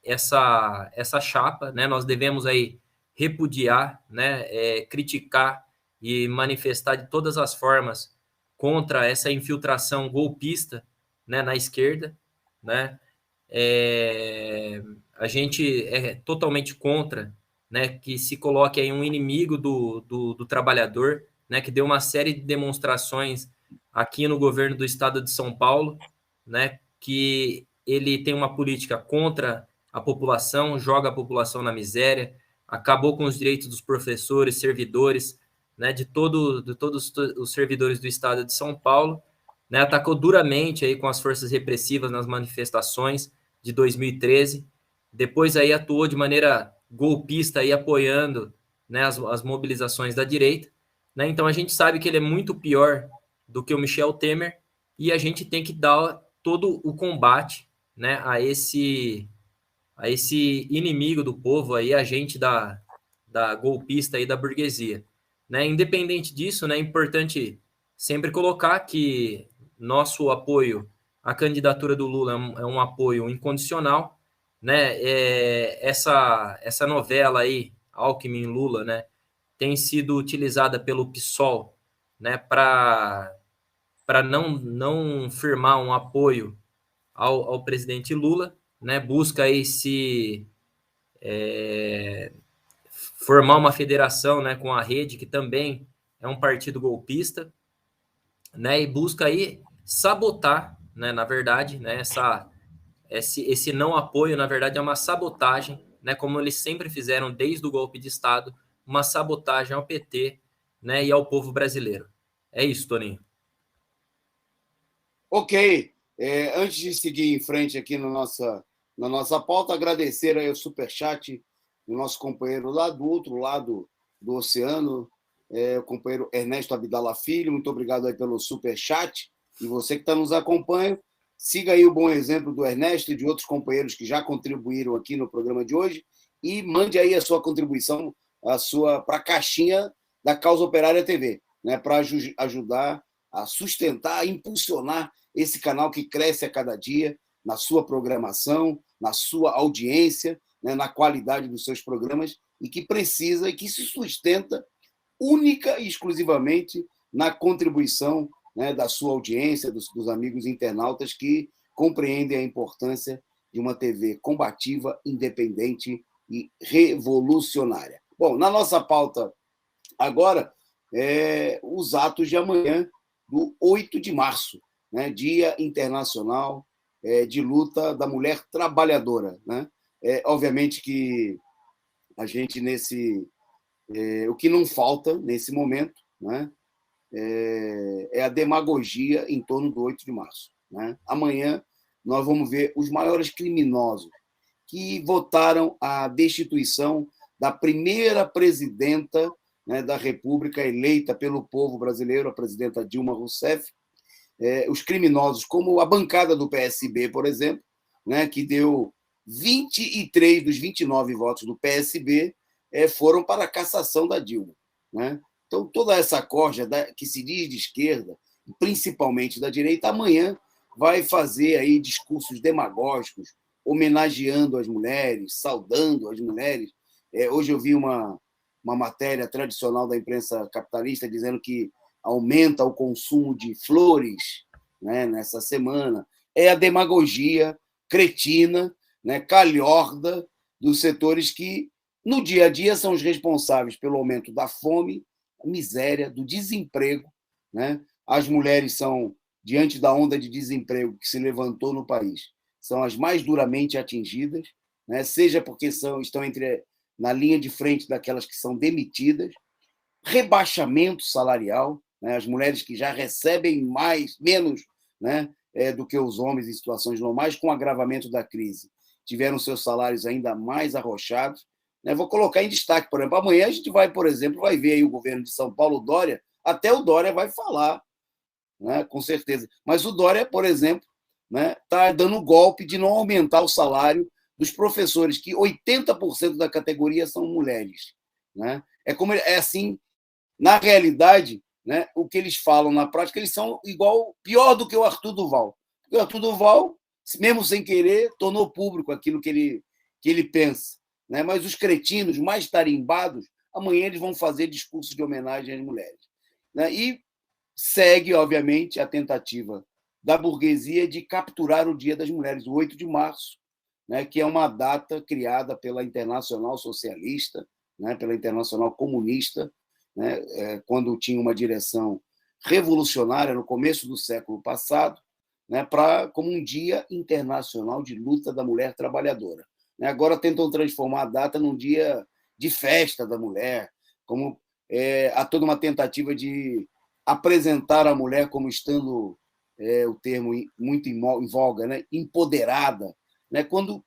essa chapa, né? Nós devemos aí repudiar, né, criticar e manifestar de todas as formas contra essa infiltração golpista, né, na esquerda, né? A gente é totalmente contra, né, que se coloque aí um inimigo do trabalhador, né, que deu uma série de demonstrações aqui no governo do estado de São Paulo, né, que ele tem uma política contra a população, joga a população na miséria, acabou com os direitos dos professores, servidores, né, de todos os servidores do estado de São Paulo, né, atacou duramente aí com as forças repressivas nas manifestações de 2013, depois aí atuou de maneira golpista aí apoiando, né, as mobilizações da direita, né? Então a gente sabe que ele é muito pior do que o Michel Temer e a gente tem que dar todo o combate, né, a esse inimigo do povo aí, agente da golpista e da burguesia, né? Independente disso, né, é importante sempre colocar que nosso apoio à candidatura do Lula é um apoio incondicional, né? Essa novela aí, Alckmin-Lula, né, tem sido utilizada pelo PSOL, né, para não firmar um apoio ao presidente Lula, né? Busca aí formar uma federação, né, com a Rede, que também é um partido golpista, né? E busca aí sabotar, né, na verdade, né, esse não apoio, na verdade, é uma sabotagem, né, como eles sempre fizeram desde o golpe de Estado, uma sabotagem ao PT, né, e ao povo brasileiro. É isso, Toninho. Ok. Antes de seguir em frente aqui na nossa pauta, agradecer aí o superchat do nosso companheiro lá do outro lado do oceano, o companheiro Ernesto Abdala Filho. Muito obrigado aí pelo superchat. E você que está nos acompanhando, siga aí o bom exemplo do Ernesto e de outros companheiros que já contribuíram aqui no programa de hoje e mande aí a sua contribuição para a caixinha da Causa Operária TV, né, para ajudar a sustentar, a impulsionar esse canal que cresce a cada dia na sua programação, na sua audiência, né, na qualidade dos seus programas e que precisa e que se sustenta única e exclusivamente na contribuição, né, da sua audiência, dos amigos internautas que compreendem a importância de uma TV combativa, independente e revolucionária. Bom, na nossa pauta agora, os atos de amanhã, do 8 de março, né, Dia Internacional de Luta da Mulher Trabalhadora. Né? Obviamente que a gente, o que não falta nesse momento, né, é a demagogia em torno do 8 de março. Né? Amanhã nós vamos ver os maiores criminosos que votaram a destituição da primeira presidenta, né, da República eleita pelo povo brasileiro, a presidenta Dilma Rousseff, os criminosos, como a bancada do PSB, por exemplo, né, que deu 23 dos 29 votos do PSB foram para a cassação da Dilma. Né? Então, toda essa corja que se diz de esquerda, principalmente da direita, amanhã vai fazer aí discursos demagógicos, homenageando as mulheres, saudando as mulheres. Hoje eu vi uma matéria tradicional da imprensa capitalista dizendo que aumenta o consumo de flores, né, nessa semana. É a demagogia cretina, né, calhorda dos setores que, no dia a dia, são os responsáveis pelo aumento da fome, da miséria, do desemprego. Né? As mulheres são, diante da onda de desemprego que se levantou no país, são as mais duramente atingidas, né? Seja porque estão na linha de frente daquelas que são demitidas, rebaixamento salarial, né? As mulheres que já recebem menos, né, do que os homens em situações normais, com o agravamento da crise, tiveram seus salários ainda mais arrochados. Né? Vou colocar em destaque, por exemplo, amanhã a gente vai, por exemplo, vai ver aí o governo de São Paulo, Dória, até o Dória vai falar, né, com certeza. Mas o Dória, por exemplo, está, né, dando o golpe de não aumentar o salário dos professores, que 80% da categoria são mulheres. Né? É assim, na realidade, né, o que eles falam na prática, eles são pior do que o Arthur Duval. Porque o Arthur Duval, mesmo sem querer, tornou público aquilo que ele pensa. Né? Mas os cretinos mais tarimbados, amanhã eles vão fazer discursos de homenagem às mulheres. Né? E segue, obviamente, a tentativa da burguesia de capturar o Dia das Mulheres, o 8 de março, né, que é uma data criada pela Internacional Socialista, né, pela Internacional Comunista, né, quando tinha uma direção revolucionária no começo do século passado, né, como um Dia Internacional de Luta da Mulher Trabalhadora. Né? Agora tentam transformar a data num dia de festa da mulher, como há toda uma tentativa de apresentar a mulher como estando, o termo muito em voga, né, empoderada, né, quando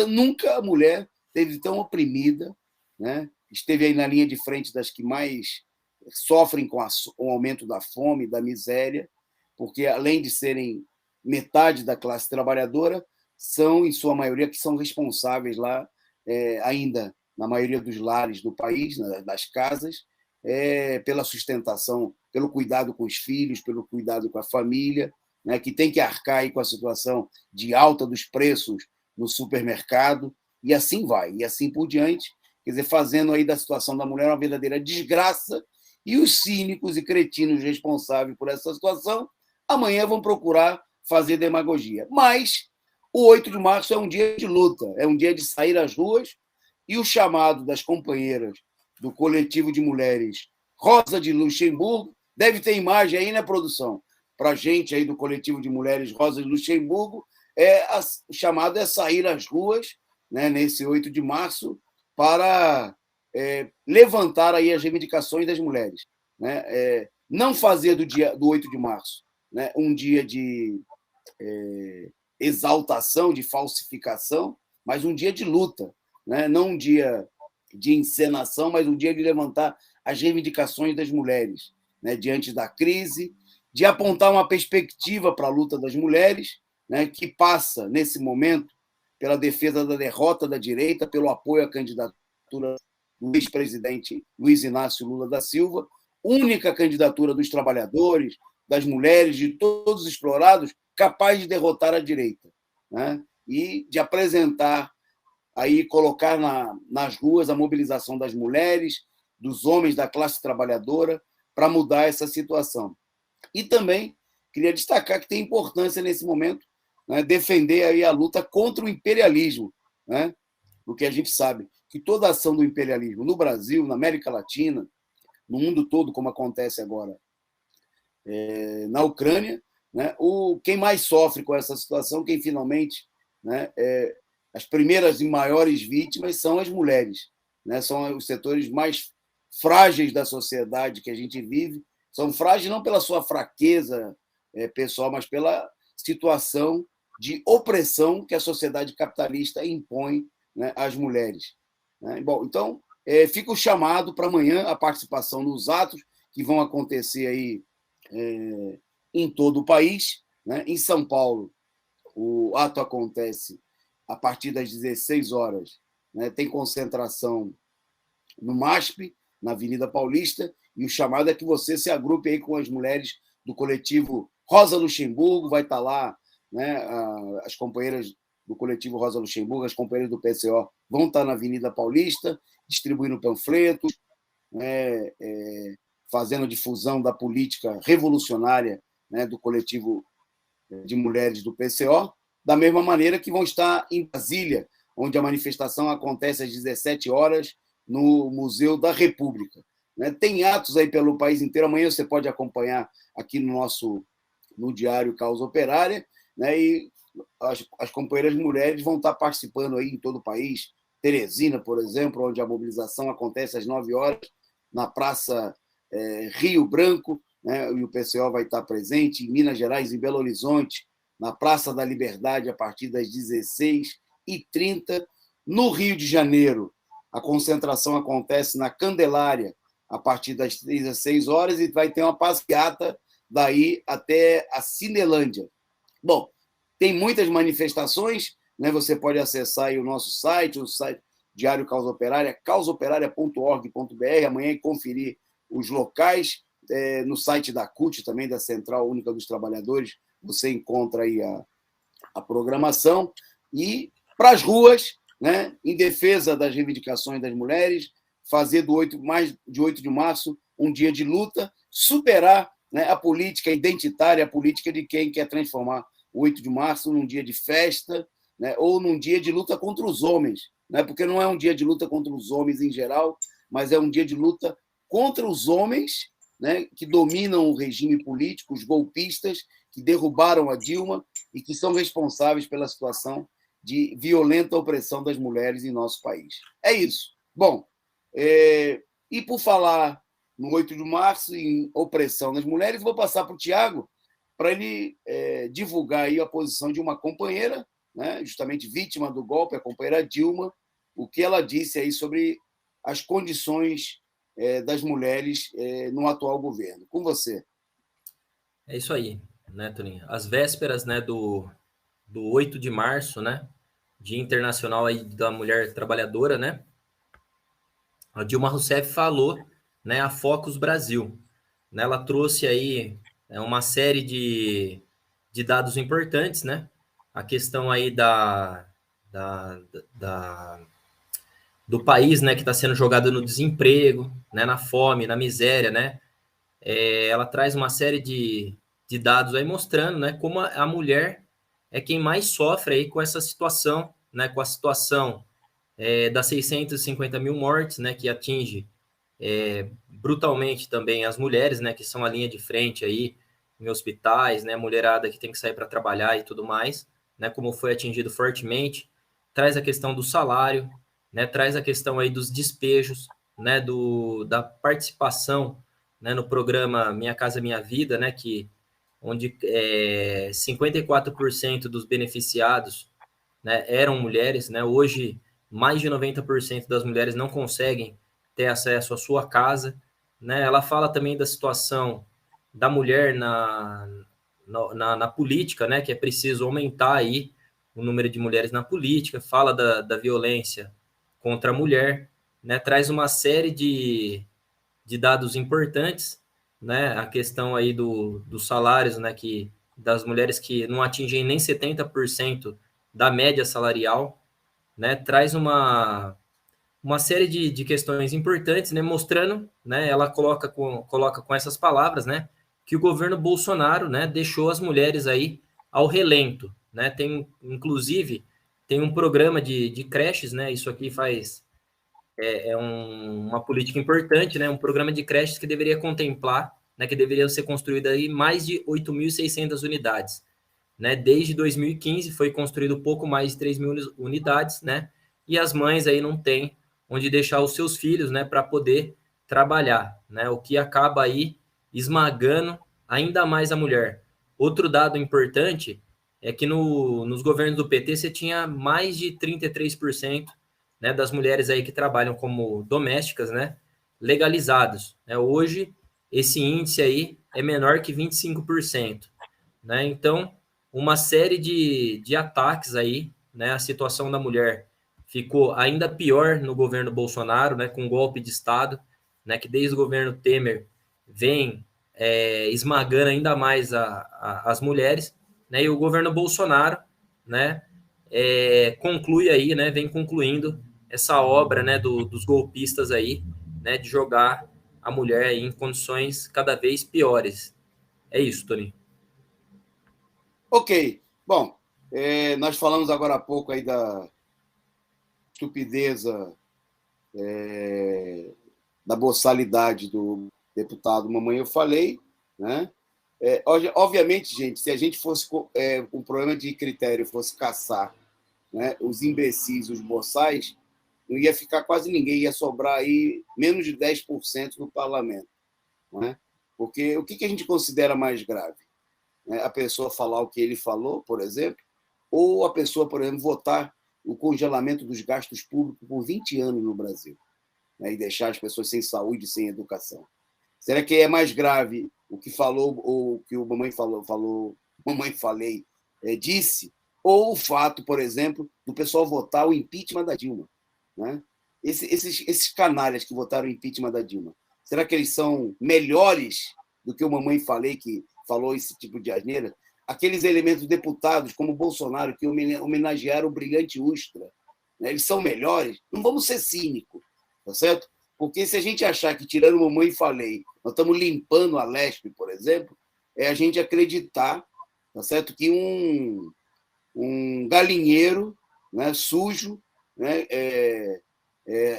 nunca a mulher esteve tão oprimida, né, esteve aí na linha de frente das que mais sofrem com o aumento da fome, da miséria, porque, além de serem metade da classe trabalhadora, são, em sua maioria, que são responsáveis lá, ainda, na maioria dos lares do país, das casas, pela sustentação, pelo cuidado com os filhos, pelo cuidado com a família, né, que tem que arcar aí com a situação de alta dos preços no supermercado, e assim vai, e assim por diante, quer dizer, fazendo aí da situação da mulher uma verdadeira desgraça, e os cínicos e cretinos responsáveis por essa situação amanhã vão procurar fazer demagogia. Mas o 8 de março é um dia de luta, é um dia de sair às ruas, e o chamado das companheiras do coletivo de mulheres Rosa de Luxemburgo, deve ter imagem aí, né, produção? Para a gente aí do coletivo de mulheres Rosa de Luxemburgo, o chamado é sair às ruas, né, nesse 8 de março, para levantar aí as reivindicações das mulheres. Né? Não fazer do 8 de março, né, um dia de exaltação, de falsificação, mas um dia de luta, né? Não um dia de encenação, mas um dia de levantar as reivindicações das mulheres, né, diante da crise, de apontar uma perspectiva para a luta das mulheres, né, que passa, nesse momento, pela defesa da derrota da direita, pelo apoio à candidatura do ex-presidente Luiz Inácio Lula da Silva, única candidatura dos trabalhadores, das mulheres, de todos os explorados, capaz de derrotar a direita, né, e de apresentar, aí colocar nas ruas a mobilização das mulheres, dos homens da classe trabalhadora, para mudar essa situação. E também queria destacar que tem importância nesse momento, né, defender aí a luta contra o imperialismo, né, porque a gente sabe que toda ação do imperialismo no Brasil, na América Latina, no mundo todo, como acontece agora na Ucrânia, né, quem mais sofre com essa situação, quem finalmente, né, as primeiras e maiores vítimas são as mulheres, né, são os setores mais frágeis da sociedade que a gente vive, são frágeis não pela sua fraqueza pessoal, mas pela situação de opressão que a sociedade capitalista impõe, né, às mulheres. Né? Bom, então, fica o chamado para amanhã a participação nos atos que vão acontecer aí em todo o país, né? Em São Paulo, o ato acontece a partir das 16 horas, né? Tem concentração no MASP, na Avenida Paulista, e o chamado é que você se agrupe aí com as mulheres do coletivo Rosa Luxemburgo, vai estar lá, né? As companheiras do coletivo Rosa Luxemburgo, as companheiras do PCO vão estar na Avenida Paulista, distribuindo panfletos, né? Fazendo difusão da política revolucionária, né? Do coletivo de mulheres do PCO, da mesma maneira que vão estar em Brasília, onde a manifestação acontece às 17 horas, no Museu da República. Tem atos aí pelo país inteiro. Amanhã você pode acompanhar aqui no Diário Causa Operária, né? E as companheiras mulheres vão estar participando aí em todo o país. Teresina, por exemplo, onde a mobilização acontece às 9 horas, na Praça Rio Branco, né? E o PCO vai estar presente. Em Minas Gerais, em Belo Horizonte, na Praça da Liberdade, a partir das 16h30. No Rio de Janeiro, a concentração acontece na Candelária, a partir das 16 horas, e vai ter uma passeata daí até a Cinelândia. Bom, tem muitas manifestações, né? Você pode acessar aí o site Diário Causa Operária, causaoperária.org.br, amanhã, e conferir os locais. No site da CUT, também, da Central Única dos Trabalhadores, você encontra aí a programação. E para as ruas, né, em defesa das reivindicações das mulheres, fazer do 8 de março um dia de luta, superar, né, a política identitária, a política de quem quer transformar o 8 de março num dia de festa, né, ou num dia de luta contra os homens, né, porque não é um dia de luta contra os homens em geral, mas é um dia de luta contra os homens, né, que dominam o regime político, os golpistas que derrubaram a Dilma e que são responsáveis pela situação de violenta opressão das mulheres em nosso país. É isso. Bom, e por falar no 8 de março, em opressão das mulheres, vou passar para o Tiago, para ele divulgar aí a posição de uma companheira, né, justamente vítima do golpe, a companheira Dilma, o que ela disse aí sobre as condições das mulheres no atual governo. Com você. É isso aí, né, Toninho? As vésperas, né, do 8 de março, né, Dia Internacional aí da Mulher Trabalhadora, né, a Dilma Rousseff falou, né, a Focus Brasil, né, ela trouxe aí uma série de dados importantes, né, a questão aí do país, né, que está sendo jogado no desemprego, né, na fome, na miséria, né, ela traz uma série de dados aí mostrando, né, como a mulher é quem mais sofre aí com essa situação, né, com a situação das 650 mil mortes, né, que atinge brutalmente também as mulheres, né, que são a linha de frente aí em hospitais, né, mulherada que tem que sair para trabalhar e tudo mais, né, como foi atingido fortemente, traz a questão do salário, né, traz a questão aí dos despejos, né, da participação, né, no programa Minha Casa Minha Vida, né, onde 54% dos beneficiados, né, eram mulheres, né, hoje mais de 90% das mulheres não conseguem ter acesso à sua casa, né, ela fala também da situação da mulher na política, né, que é preciso aumentar aí o número de mulheres na política, fala da violência contra a mulher, né, traz uma série de dados importantes, né, a questão aí dos salários, né, das mulheres que não atingem nem 70% da média salarial, né, traz uma série de questões importantes, né, mostrando, né, ela coloca com essas palavras, né, que o governo Bolsonaro, né, deixou as mulheres aí ao relento, né, inclusive, tem um programa de creches, né, isso aqui uma política importante, né, um programa de creches que deveria contemplar, né, que deveriam ser construídas aí mais de 8.600 unidades, né, desde 2015 foi construído pouco mais de 3.000 unidades, né, e as mães aí não têm onde deixar os seus filhos, né, para poder trabalhar, né, o que acaba aí esmagando ainda mais a mulher. Outro dado importante é que nos governos do PT você tinha mais de 33%, né, das mulheres aí que trabalham como domésticas, né, legalizados, né? Hoje esse índice aí é menor que 25%, né? Então, uma série de ataques aí, né? A situação da mulher ficou ainda pior no governo Bolsonaro, né? Com golpe de Estado, né? Que desde o governo Temer vem esmagando ainda mais as mulheres, né? E o governo Bolsonaro, né? Conclui aí, né? Vem concluindo essa obra, né? Dos golpistas aí, né? De jogar a mulher aí em condições cada vez piores. É isso, Tony. Ok. Bom, nós falamos agora há pouco aí da estupideza, da boçalidade do deputado Mamãe Eu Falei, né? Obviamente, gente, se a gente fosse um problema de critério fosse caçar, né, os imbecis, os boçais, não ia ficar quase ninguém, ia sobrar aí menos de 10% no parlamento. Né? Porque o que a gente considera mais grave? Né? A pessoa falar o que ele falou, por exemplo, ou a pessoa, por exemplo, votar o congelamento dos gastos públicos por 20 anos no Brasil, né? E deixar as pessoas sem saúde, sem educação. Será que é mais grave o que falou, ou o que o Mamãe Mamãe Falei disse, ou o fato, por exemplo, do pessoal votar o impeachment da Dilma? Né? Esses canalhas que votaram o impeachment da Dilma, será que eles são melhores do que o Mamãe Falei, que falou esse tipo de asneira? Aqueles elementos deputados, como o Bolsonaro, que homenagearam o brilhante Ustra, né? Eles são melhores? Não vamos ser cínicos, tá certo? Porque se a gente achar que, tirando Mamãe Falei, nós estamos limpando a Lespe, por exemplo, é a gente acreditar, tá certo, que um galinheiro, né, sujo, né,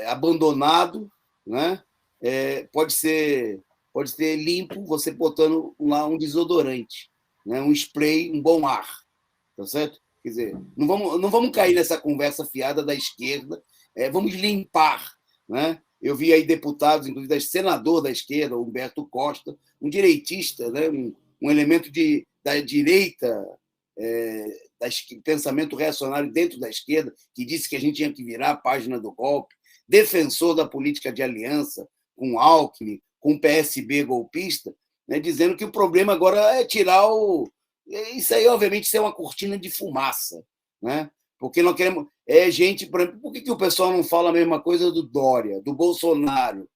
abandonado, né, pode ser limpo você botando lá um desodorante, né, um spray, um bom ar, tá certo? Quer dizer, não vamos cair nessa conversa fiada da esquerda, vamos limpar, né? Eu vi aí deputados, inclusive senador da esquerda, Humberto Costa, um direitista, né? um elemento da direita, pensamento reacionário dentro da esquerda, que disse que a gente tinha que virar a página do golpe, defensor da política de aliança com Alckmin, com o PSB golpista, né? Dizendo que o problema agora é tirar o... Isso aí, obviamente, isso é uma cortina de fumaça, né? Porque nós queremos. Gente, por exemplo, por que o pessoal não fala a mesma coisa do Dória, do Bolsonaro?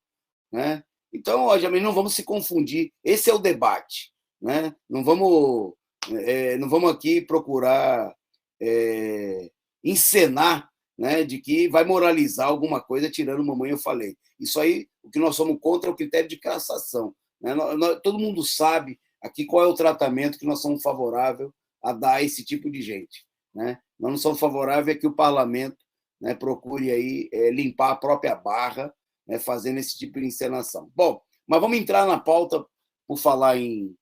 Né? Então, obviamente, não vamos se confundir. Esse é o debate. Né? Não vamos aqui procurar encenar, né, de que vai moralizar alguma coisa tirando Mamãe Eu Falei. Isso aí, o que nós somos contra é o critério de cassação. Né? Todo mundo sabe aqui qual é o tratamento que nós somos favoráveis a dar a esse tipo de gente. Né? Nós não somos favoráveis a que o parlamento, né, procure aí, limpar a própria barra, né, fazendo esse tipo de encenação. Bom, mas vamos entrar na pauta por falar em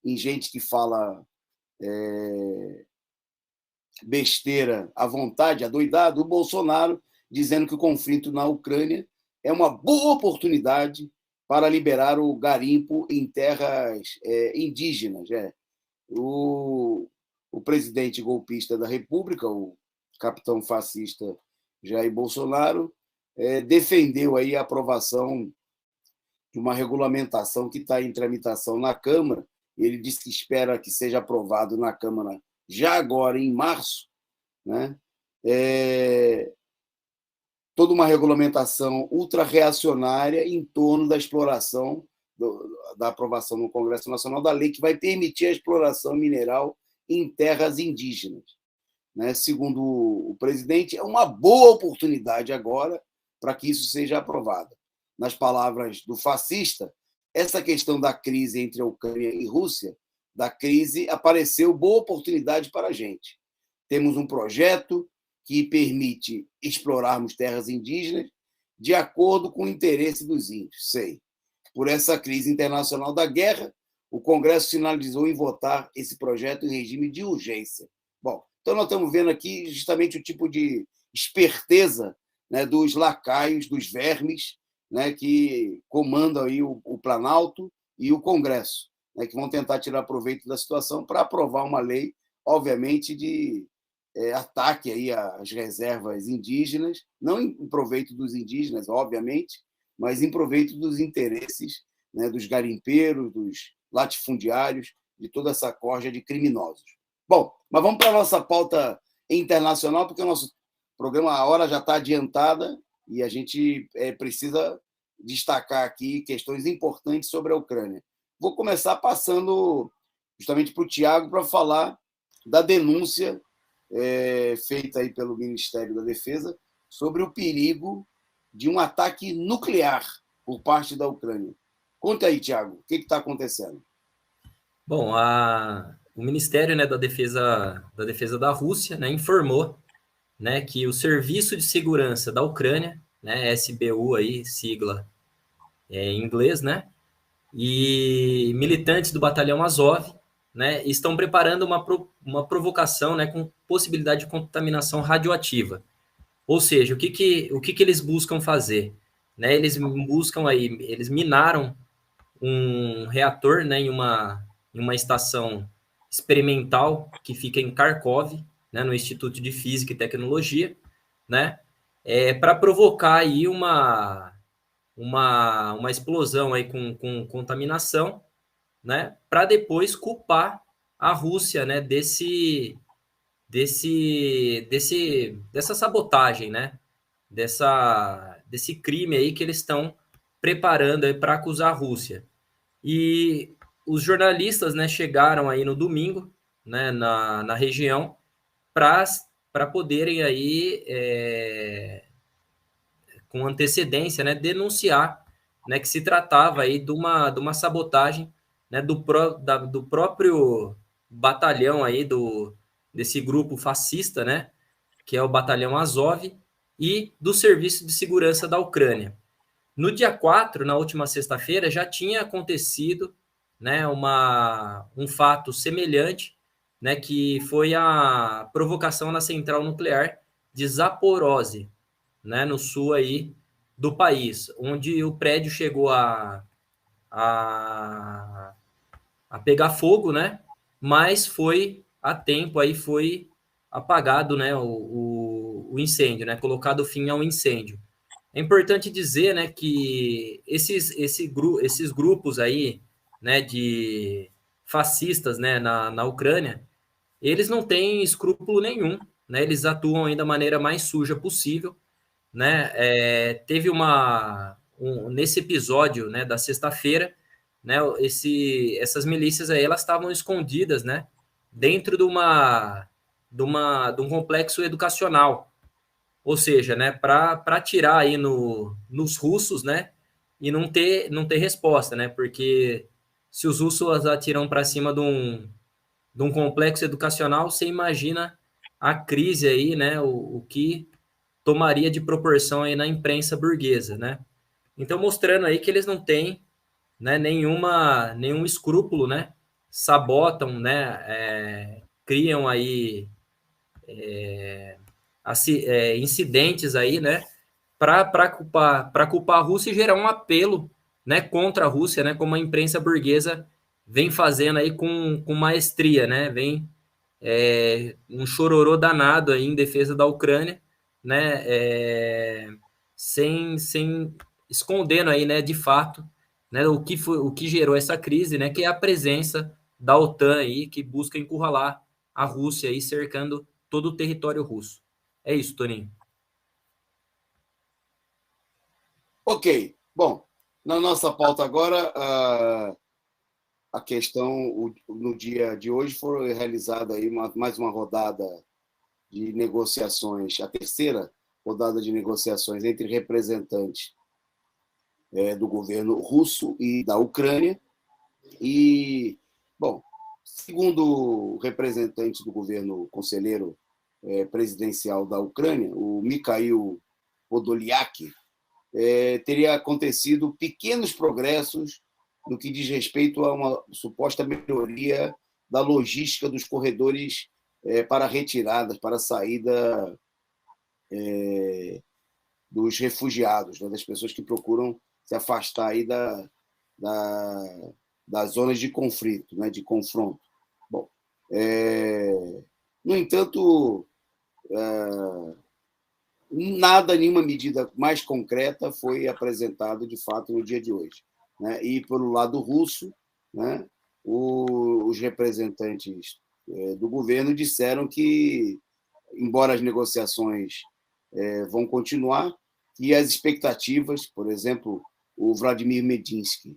gente que fala besteira à vontade, adoidado, o Bolsonaro dizendo que o conflito na Ucrânia é uma boa oportunidade para liberar o garimpo em terras indígenas. O presidente golpista da República, o capitão fascista Jair Bolsonaro, defendeu aí a aprovação de uma regulamentação que está em tramitação na Câmara. Ele disse que espera que seja aprovado na Câmara já agora, em março, né? Toda uma regulamentação ultra-reacionária em torno da exploração, da aprovação no Congresso Nacional da lei que vai permitir a exploração mineral em terras indígenas. Né? Segundo o presidente, é uma boa oportunidade agora para que isso seja aprovado. Nas palavras do fascista, essa questão da crise entre a Ucrânia e Rússia, da crise, apareceu boa oportunidade para a gente. Temos um projeto que permite explorarmos terras indígenas de acordo com o interesse dos índios. Por essa crise internacional da guerra, o Congresso sinalizou em votar esse projeto em regime de urgência. Bom, então nós estamos vendo aqui justamente o tipo de esperteza, né, dos lacaios, dos vermes, né, que comandam aí o Planalto e o Congresso, né, que vão tentar tirar proveito da situação para aprovar uma lei, obviamente, de ataque aí às reservas indígenas, não em proveito dos indígenas, obviamente, mas em proveito dos interesses, né, dos garimpeiros, latifundiários, de toda essa corja de criminosos. Bom, mas vamos para a nossa pauta internacional, porque o nosso programa, a hora já está adiantada e a gente precisa destacar aqui questões importantes sobre a Ucrânia. Vou começar passando justamente para o Tiago para falar da denúncia feita aí pelo Ministério da Defesa sobre o perigo de um ataque nuclear por parte da Ucrânia. Conta aí, Tiago, o que está acontecendo? Bom, o Ministério, né, da Defesa da Rússia, né, informou, né, que o Serviço de Segurança da Ucrânia, né, SBU aí, sigla em inglês, né, e militantes do Batalhão Azov, né, estão preparando uma provocação, né, com possibilidade de contaminação radioativa. Ou seja, o que eles buscam fazer? Né, eles minaram um reator, né, em uma estação experimental que fica em Kharkov, né, no Instituto de Física e Tecnologia, né, para provocar aí uma explosão aí com contaminação, né, para depois culpar a Rússia, né, dessa sabotagem, né, desse crime aí que eles estão preparando aí para acusar a Rússia. E os jornalistas, né, chegaram aí no domingo, né, na região para poderem aí com antecedência, né, denunciar, né, que se tratava aí de uma sabotagem, né, do próprio batalhão aí desse grupo fascista, né, que é o Batalhão Azov, e do Serviço de Segurança da Ucrânia. No dia 4, na última sexta-feira, já tinha acontecido, né, um fato semelhante, né, que foi a provocação na central nuclear de Zaporozhye, né, no sul aí do país, onde o prédio chegou a pegar fogo, né, mas foi a tempo, aí foi apagado, né, o incêndio, né, colocado fim ao incêndio. É importante dizer, né, que esses grupos aí, né, de fascistas, né, na Ucrânia, eles não têm escrúpulo nenhum, né, eles atuam aí da maneira mais suja possível, né, teve nesse episódio, né, da sexta-feira, né, essas milícias aí, elas estavam escondidas, né, dentro de um complexo educacional, ou seja, né, para atirar aí nos russos, né, e não ter resposta, né, porque se os russos atiram para cima de um complexo educacional, você imagina a crise aí, né, o que tomaria de proporção aí na imprensa burguesa, né. Então, mostrando aí que eles não têm, né, nenhum escrúpulo, né, sabotam, né, criam aí incidentes aí, né, para culpar a Rússia e gerar um apelo, né, contra a Rússia, né, como a imprensa burguesa vem fazendo aí com maestria, né, vem um chororô danado aí em defesa da Ucrânia, né, sem escondendo aí, né, de fato, né, o que gerou essa crise, né, que é a presença da OTAN aí, que busca encurralar a Rússia aí, cercando todo o território russo. É isso, Toninho. Ok. Bom, na nossa pauta agora, a questão, no dia de hoje, foi realizada aí mais uma rodada de negociações, a terceira rodada de negociações entre representantes do governo russo e da Ucrânia. E, bom, segundo o representante do governo conselheiro presidencial da Ucrânia, o Mikhail Podolyak, teria acontecido pequenos progressos no que diz respeito a uma suposta melhoria da logística dos corredores para retiradas, para a saída dos refugiados, né, das pessoas que procuram se afastar aí das zonas de conflito, né, de confronto. Bom, no entanto, nenhuma medida mais concreta foi apresentada de fato no dia de hoje, né? E pelo lado russo, né, os representantes do governo disseram que, embora as negociações vão continuar, e as expectativas, por exemplo, o Vladimir Medinsky,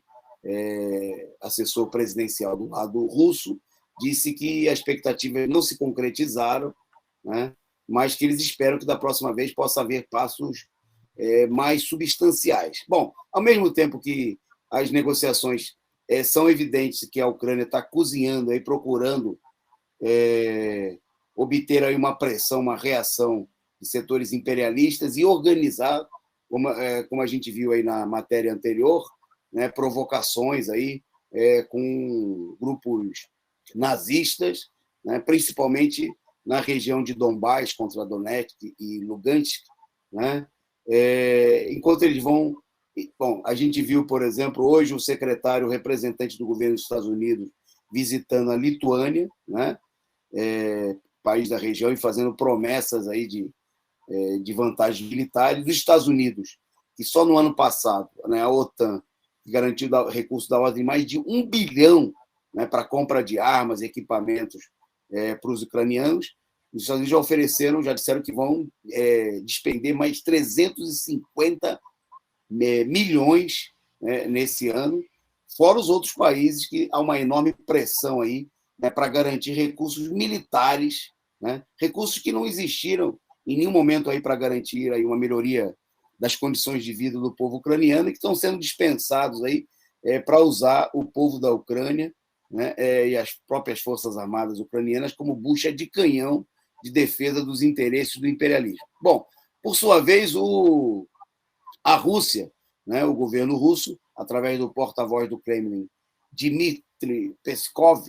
assessor presidencial do lado russo, disse que as expectativas não se concretizaram, né, mas que eles esperam que da próxima vez possa haver passos mais substanciais. Bom, ao mesmo tempo que as negociações são evidentes que a Ucrânia está cozinhando, aí, procurando obter aí uma pressão, uma reação de setores imperialistas e organizar, como a gente viu aí na matéria anterior, né, provocações aí, com grupos nazistas, né, principalmente na região de Donbás, contra Donetsk e Lugansk, né, enquanto eles vão... Bom, a gente viu, por exemplo, hoje o representante do governo dos Estados Unidos visitando a Lituânia, né, país da região, e fazendo promessas aí de vantagens militares. Dos Estados Unidos, que só no ano passado, né, a OTAN garantiu recursos da ordem de mais de 1 bilhão, né, para compra de armas e equipamentos para os ucranianos. Os Estados Unidos já disseram que vão despender mais 350 milhões, né, nesse ano, fora os outros países que há uma enorme pressão aí, né, para garantir recursos militares, né, recursos que não existiram em nenhum momento aí para garantir aí uma melhoria das condições de vida do povo ucraniano, e que estão sendo dispensados aí para usar o povo da Ucrânia, né, e as próprias forças armadas ucranianas como bucha de canhão de defesa dos interesses do imperialismo. Bom, por sua vez, a Rússia, né, o governo russo, através do porta-voz do Kremlin, Dmitry Peskov,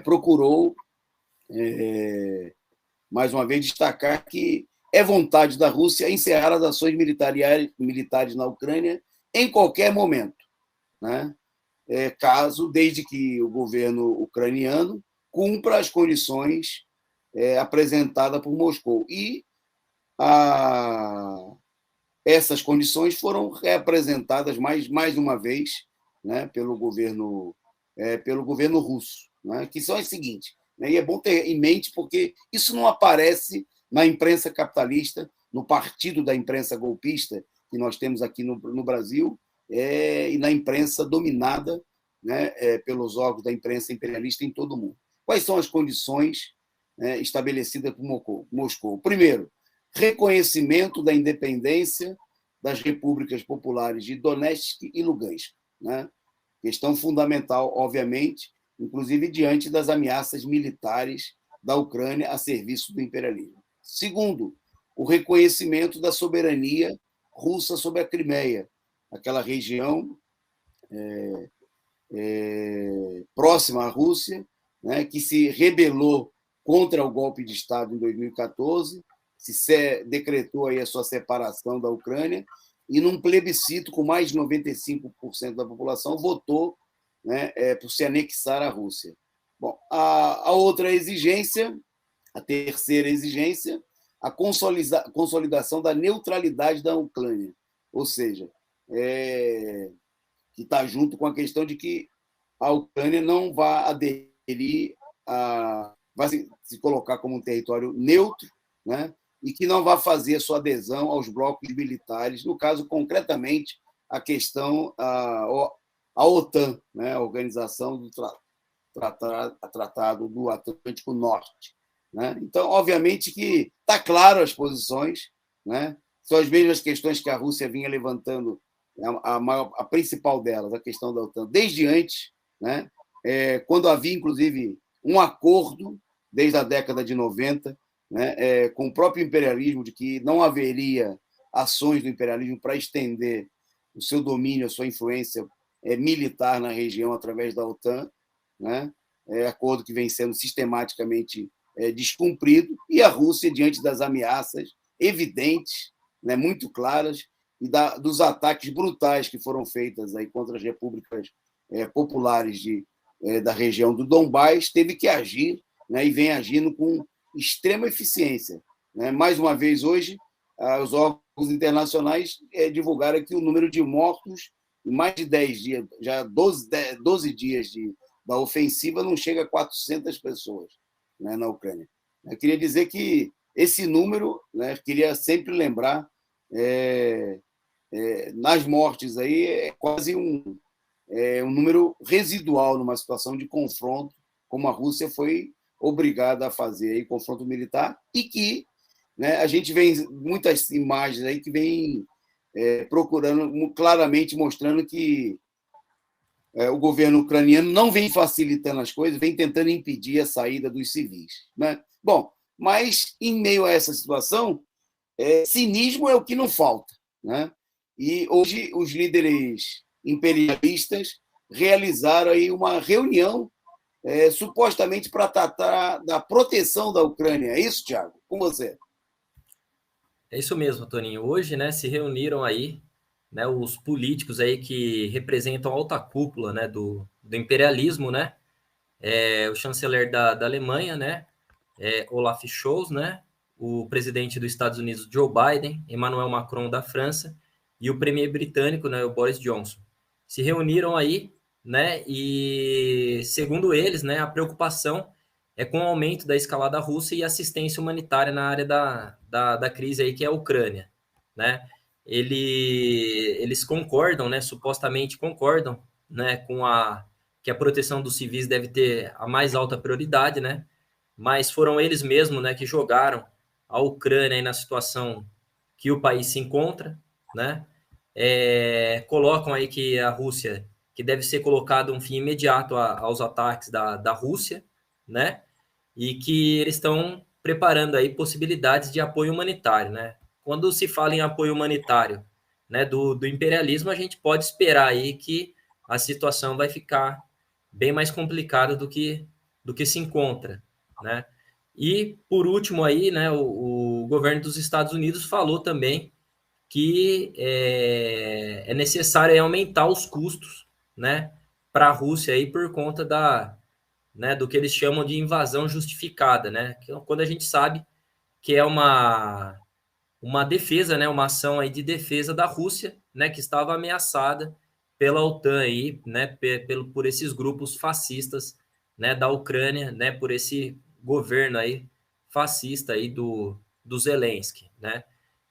procurou, mais uma vez, destacar que é vontade da Rússia encerrar as ações militares na Ucrânia em qualquer momento, né? Desde que o governo ucraniano cumpra as condições apresentadas por Moscou. E essas condições foram reapresentadas mais uma vez, né, pelo governo russo, né, que são as seguintes, né, e é bom ter em mente, porque isso não aparece na imprensa capitalista, no partido da imprensa golpista que nós temos aqui no Brasil, e na imprensa dominada, né, pelos órgãos da imprensa imperialista em todo o mundo. Quais são as condições, né, estabelecidas por Moscou? Primeiro, reconhecimento da independência das repúblicas populares de Donetsk e Lugansk, né? Questão fundamental, obviamente, inclusive diante das ameaças militares da Ucrânia a serviço do imperialismo. Segundo, o reconhecimento da soberania russa sobre a Crimeia, aquela região próxima à Rússia, né, que se rebelou contra o golpe de Estado em 2014, se decretou aí a sua separação da Ucrânia, e num plebiscito com mais de 95% da população votou, né, por se anexar à Rússia. Bom, a outra exigência, a terceira exigência, a consolidação da neutralidade da Ucrânia, ou seja, que está junto com a questão de que a Ucrânia não vai aderir vai se colocar como um território neutro, né, e que não vai fazer a sua adesão aos blocos militares, no caso, concretamente, a questão, a OTAN, né, a Organização do Tratado do Atlântico Norte, né? Então, obviamente que está claro as posições, né? São as mesmas questões que a Rússia vinha levantando, a principal delas, a questão da OTAN, desde antes, né? Quando havia, inclusive, um acordo, desde a década de 90, né, com o próprio imperialismo, de que não haveria ações do imperialismo para estender o seu domínio, a sua influência militar na região através da OTAN, né? Acordo que vem sendo sistematicamente descumprido, e a Rússia, diante das ameaças evidentes, né, muito claras, e dos ataques brutais que foram feitos aí contra as repúblicas populares da região do Donbás, teve que agir, né, e vem agindo com extrema eficiência, né? Mais uma vez, hoje, os órgãos internacionais divulgaram aqui o número de mortos em mais de 10 dias, já 12 dias da ofensiva não chega a 400 pessoas, né, na Ucrânia. Eu queria dizer que esse número, né, queria sempre lembrar, nas mortes aí, é quase um número residual numa situação de confronto, como a Rússia foi obrigada a fazer aí, confronto militar, e que, né, a gente vê muitas imagens aí que vêm procurando, claramente mostrando que o governo ucraniano não vem facilitando as coisas, vem tentando impedir a saída dos civis, né? Bom, mas em meio a essa situação, cinismo é o que não falta, né? E hoje os líderes imperialistas realizaram aí uma reunião supostamente para tratar da proteção da Ucrânia. É isso, Thiago? Com você. É isso mesmo, Toninho. Hoje, né, se reuniram aí, né, os políticos aí que representam a alta cúpula, né, do imperialismo, né, o chanceler da Alemanha, né, Olaf Scholz, né, o presidente dos Estados Unidos, Joe Biden, Emmanuel Macron da França e o premier britânico, né, o Boris Johnson. Se reuniram aí, né, e segundo eles, né, a preocupação é com o aumento da escalada russa e assistência humanitária na área da crise aí, que é a Ucrânia, né? Eles concordam, né, supostamente concordam, né, que a proteção dos civis deve ter a mais alta prioridade, né? Mas foram eles mesmos, né, que jogaram a Ucrânia aí na situação que o país se encontra, né? Colocam aí que a Rússia, que deve ser colocado um fim imediato aos ataques da Rússia, né? E que eles estão preparando aí possibilidades de apoio humanitário, né? Quando se fala em apoio humanitário, né, do imperialismo, a gente pode esperar aí que a situação vai ficar bem mais complicada do que se encontra, né? E, por último aí, né, o governo dos Estados Unidos falou também que é necessário aumentar os custos, né, para a Rússia aí por conta né, do que eles chamam de invasão justificada, né? Quando a gente sabe que é uma defesa, né, uma ação aí de defesa da Rússia, né, que estava ameaçada pela OTAN aí, né, por esses grupos fascistas, né, da Ucrânia, né, por esse governo aí fascista aí do Zelensky, né?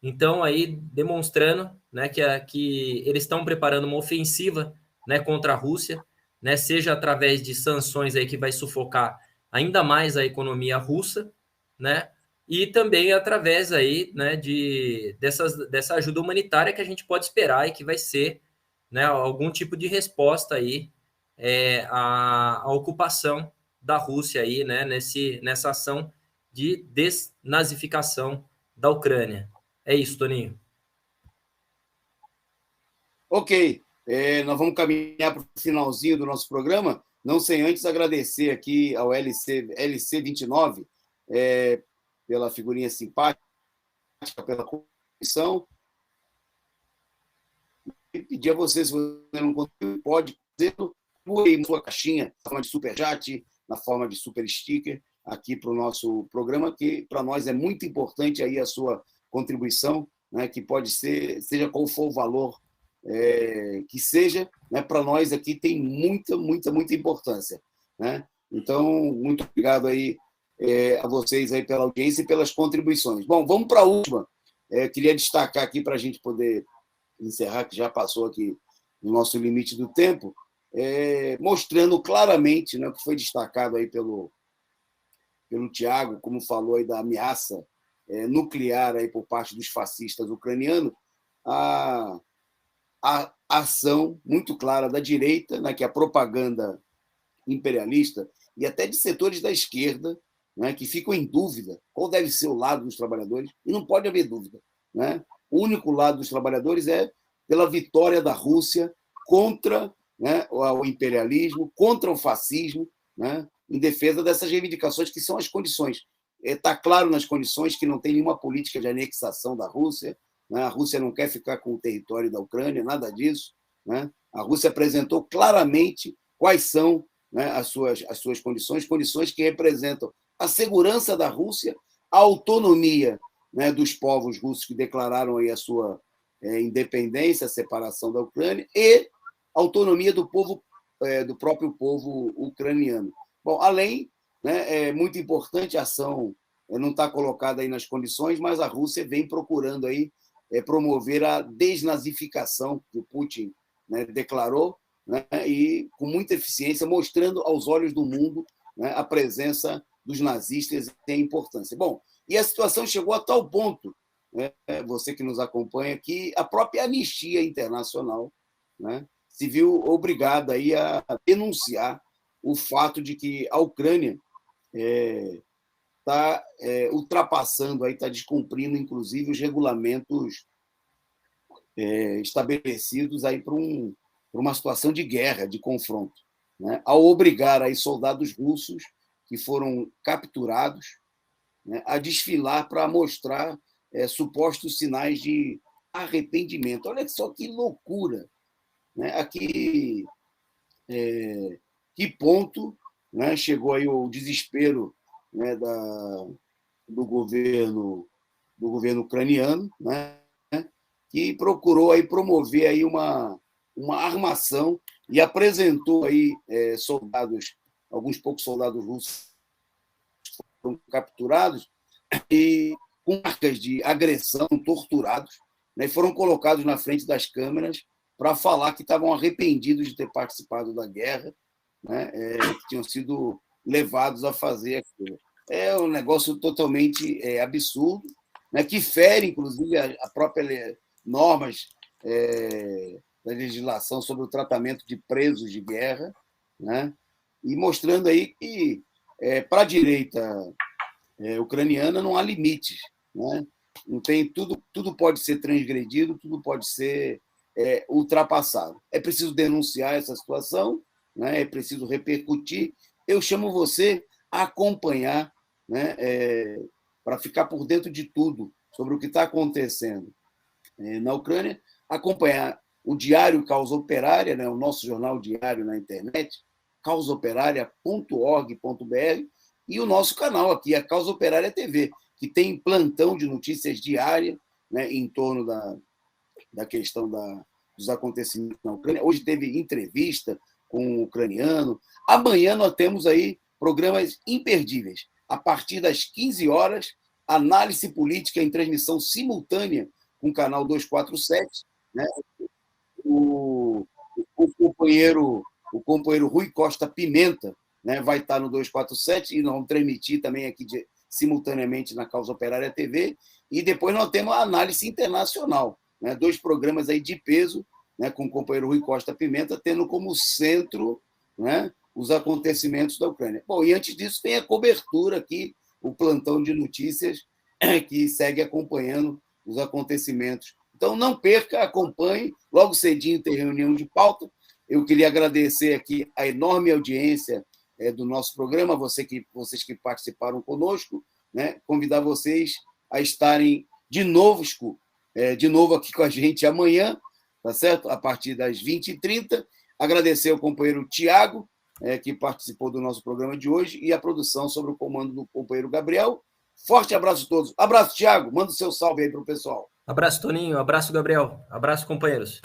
Então aí demonstrando, né, que eles estão preparando uma ofensiva, né, contra a Rússia, né, seja através de sanções aí que vai sufocar ainda mais a economia russa, né? E também através aí, né, dessa ajuda humanitária que a gente pode esperar e que vai ser, né, algum tipo de resposta aí à ocupação da Rússia aí, né, nessa ação de desnazificação da Ucrânia. É isso, Toninho. Ok, nós vamos caminhar para o finalzinho do nosso programa, não sem antes agradecer aqui ao LC29 pela figurinha simpática, pela contribuição, e pedir a você, se você não conseguiu, pode fazer em sua caixinha, na forma de superchat, na forma de super sticker, aqui para o nosso programa, que para nós é muito importante aí a sua contribuição, né, que pode ser, seja qual for o valor que seja, né, para nós aqui tem muita importância, né? Então, muito obrigado aí a vocês aí pela audiência e pelas contribuições. Bom, vamos para a última. Queria destacar aqui para a gente poder encerrar, que já passou aqui no nosso limite do tempo, mostrando claramente, né, o que foi destacado aí pelo Tiago, como falou aí da ameaça nuclear aí por parte dos fascistas ucranianos, a ação muito clara da direita, né, que é a propaganda imperialista, e até de setores da esquerda, né, que ficam em dúvida qual deve ser o lado dos trabalhadores, e não pode haver dúvida, né? O único lado dos trabalhadores é pela vitória da Rússia contra, né, o imperialismo, contra o fascismo, né, em defesa dessas reivindicações que são as condições. Está claro nas condições que não tem nenhuma política de anexação da Rússia, né? A Rússia não quer ficar com o território da Ucrânia, nada disso, né? A Rússia apresentou claramente quais são, né, as suas condições que representam a segurança da Rússia, a autonomia, né, dos povos russos que declararam aí a sua independência, a separação da Ucrânia, e a autonomia do povo do próprio povo ucraniano. Bom, além, né, é muito importante a ação, não está colocada aí nas condições, mas a Rússia vem procurando aí promover a desnazificação que o Putin, né, declarou, né, e com muita eficiência, mostrando aos olhos do mundo, né, a presença dos nazistas e a importância. Bom, e a situação chegou a tal ponto, né, você que nos acompanha, que a própria Anistia Internacional, né, se viu obrigada aí a denunciar o fato de que a Ucrânia está ultrapassando, está descumprindo, inclusive, os regulamentos estabelecidos aí para uma situação de guerra, de confronto, né? Ao obrigar aí soldados russos que foram capturados, né, a desfilar para mostrar supostos sinais de arrependimento. Olha só que loucura, né? Aqui, que ponto, né, chegou aí o desespero, né, do governo ucraniano, né, que procurou aí promover aí uma armação e apresentou aí alguns poucos soldados russos foram capturados e com marcas de agressão, torturados, né, foram colocados na frente das câmeras para falar que estavam arrependidos de ter participado da guerra, né, que tinham sido levados a fazer aquilo. É um negócio totalmente absurdo, né, que fere, inclusive, a própria normas da legislação sobre o tratamento de presos de guerra, né, e mostrando aí que, para a direita ucraniana, não há limites, né? Não tem, tudo pode ser transgredido, tudo pode ser ultrapassado. É preciso denunciar essa situação, né? É preciso repercutir. Eu chamo você a acompanhar, né? Para ficar por dentro de tudo sobre o que está acontecendo na Ucrânia, acompanhar o Diário Causa Operária, né? O nosso jornal diário na internet, causaoperária.org.br, e o nosso canal aqui, a Causa Operária TV, que tem plantão de notícias diária, né, em torno da questão dos acontecimentos na Ucrânia. Hoje teve entrevista com o ucraniano. Amanhã nós temos aí programas imperdíveis. A partir das 15 horas, análise política em transmissão simultânea com o canal 247, né? O companheiro Rui Costa Pimenta, né, vai estar no 247 e nós vamos transmitir também aqui simultaneamente na Causa Operária TV. E depois nós temos a análise internacional, né, 2 programas aí de peso, né, com o companheiro Rui Costa Pimenta, tendo como centro, né, os acontecimentos da Ucrânia. Bom, e antes disso tem a cobertura aqui, o plantão de notícias, que segue acompanhando os acontecimentos. Então, não perca, acompanhe. Logo cedinho tem reunião de pauta. Eu queria agradecer aqui a enorme audiência do nosso programa, vocês que participaram conosco, né? Convidar vocês a estarem de novo aqui com a gente amanhã, tá certo? A partir das 20h30. Agradecer ao companheiro Tiago, que participou do nosso programa de hoje, e a produção sob o comando do companheiro Gabriel. Forte abraço a todos. Abraço, Tiago. Manda o seu salve aí para o pessoal. Abraço, Toninho. Abraço, Gabriel. Abraço, companheiros.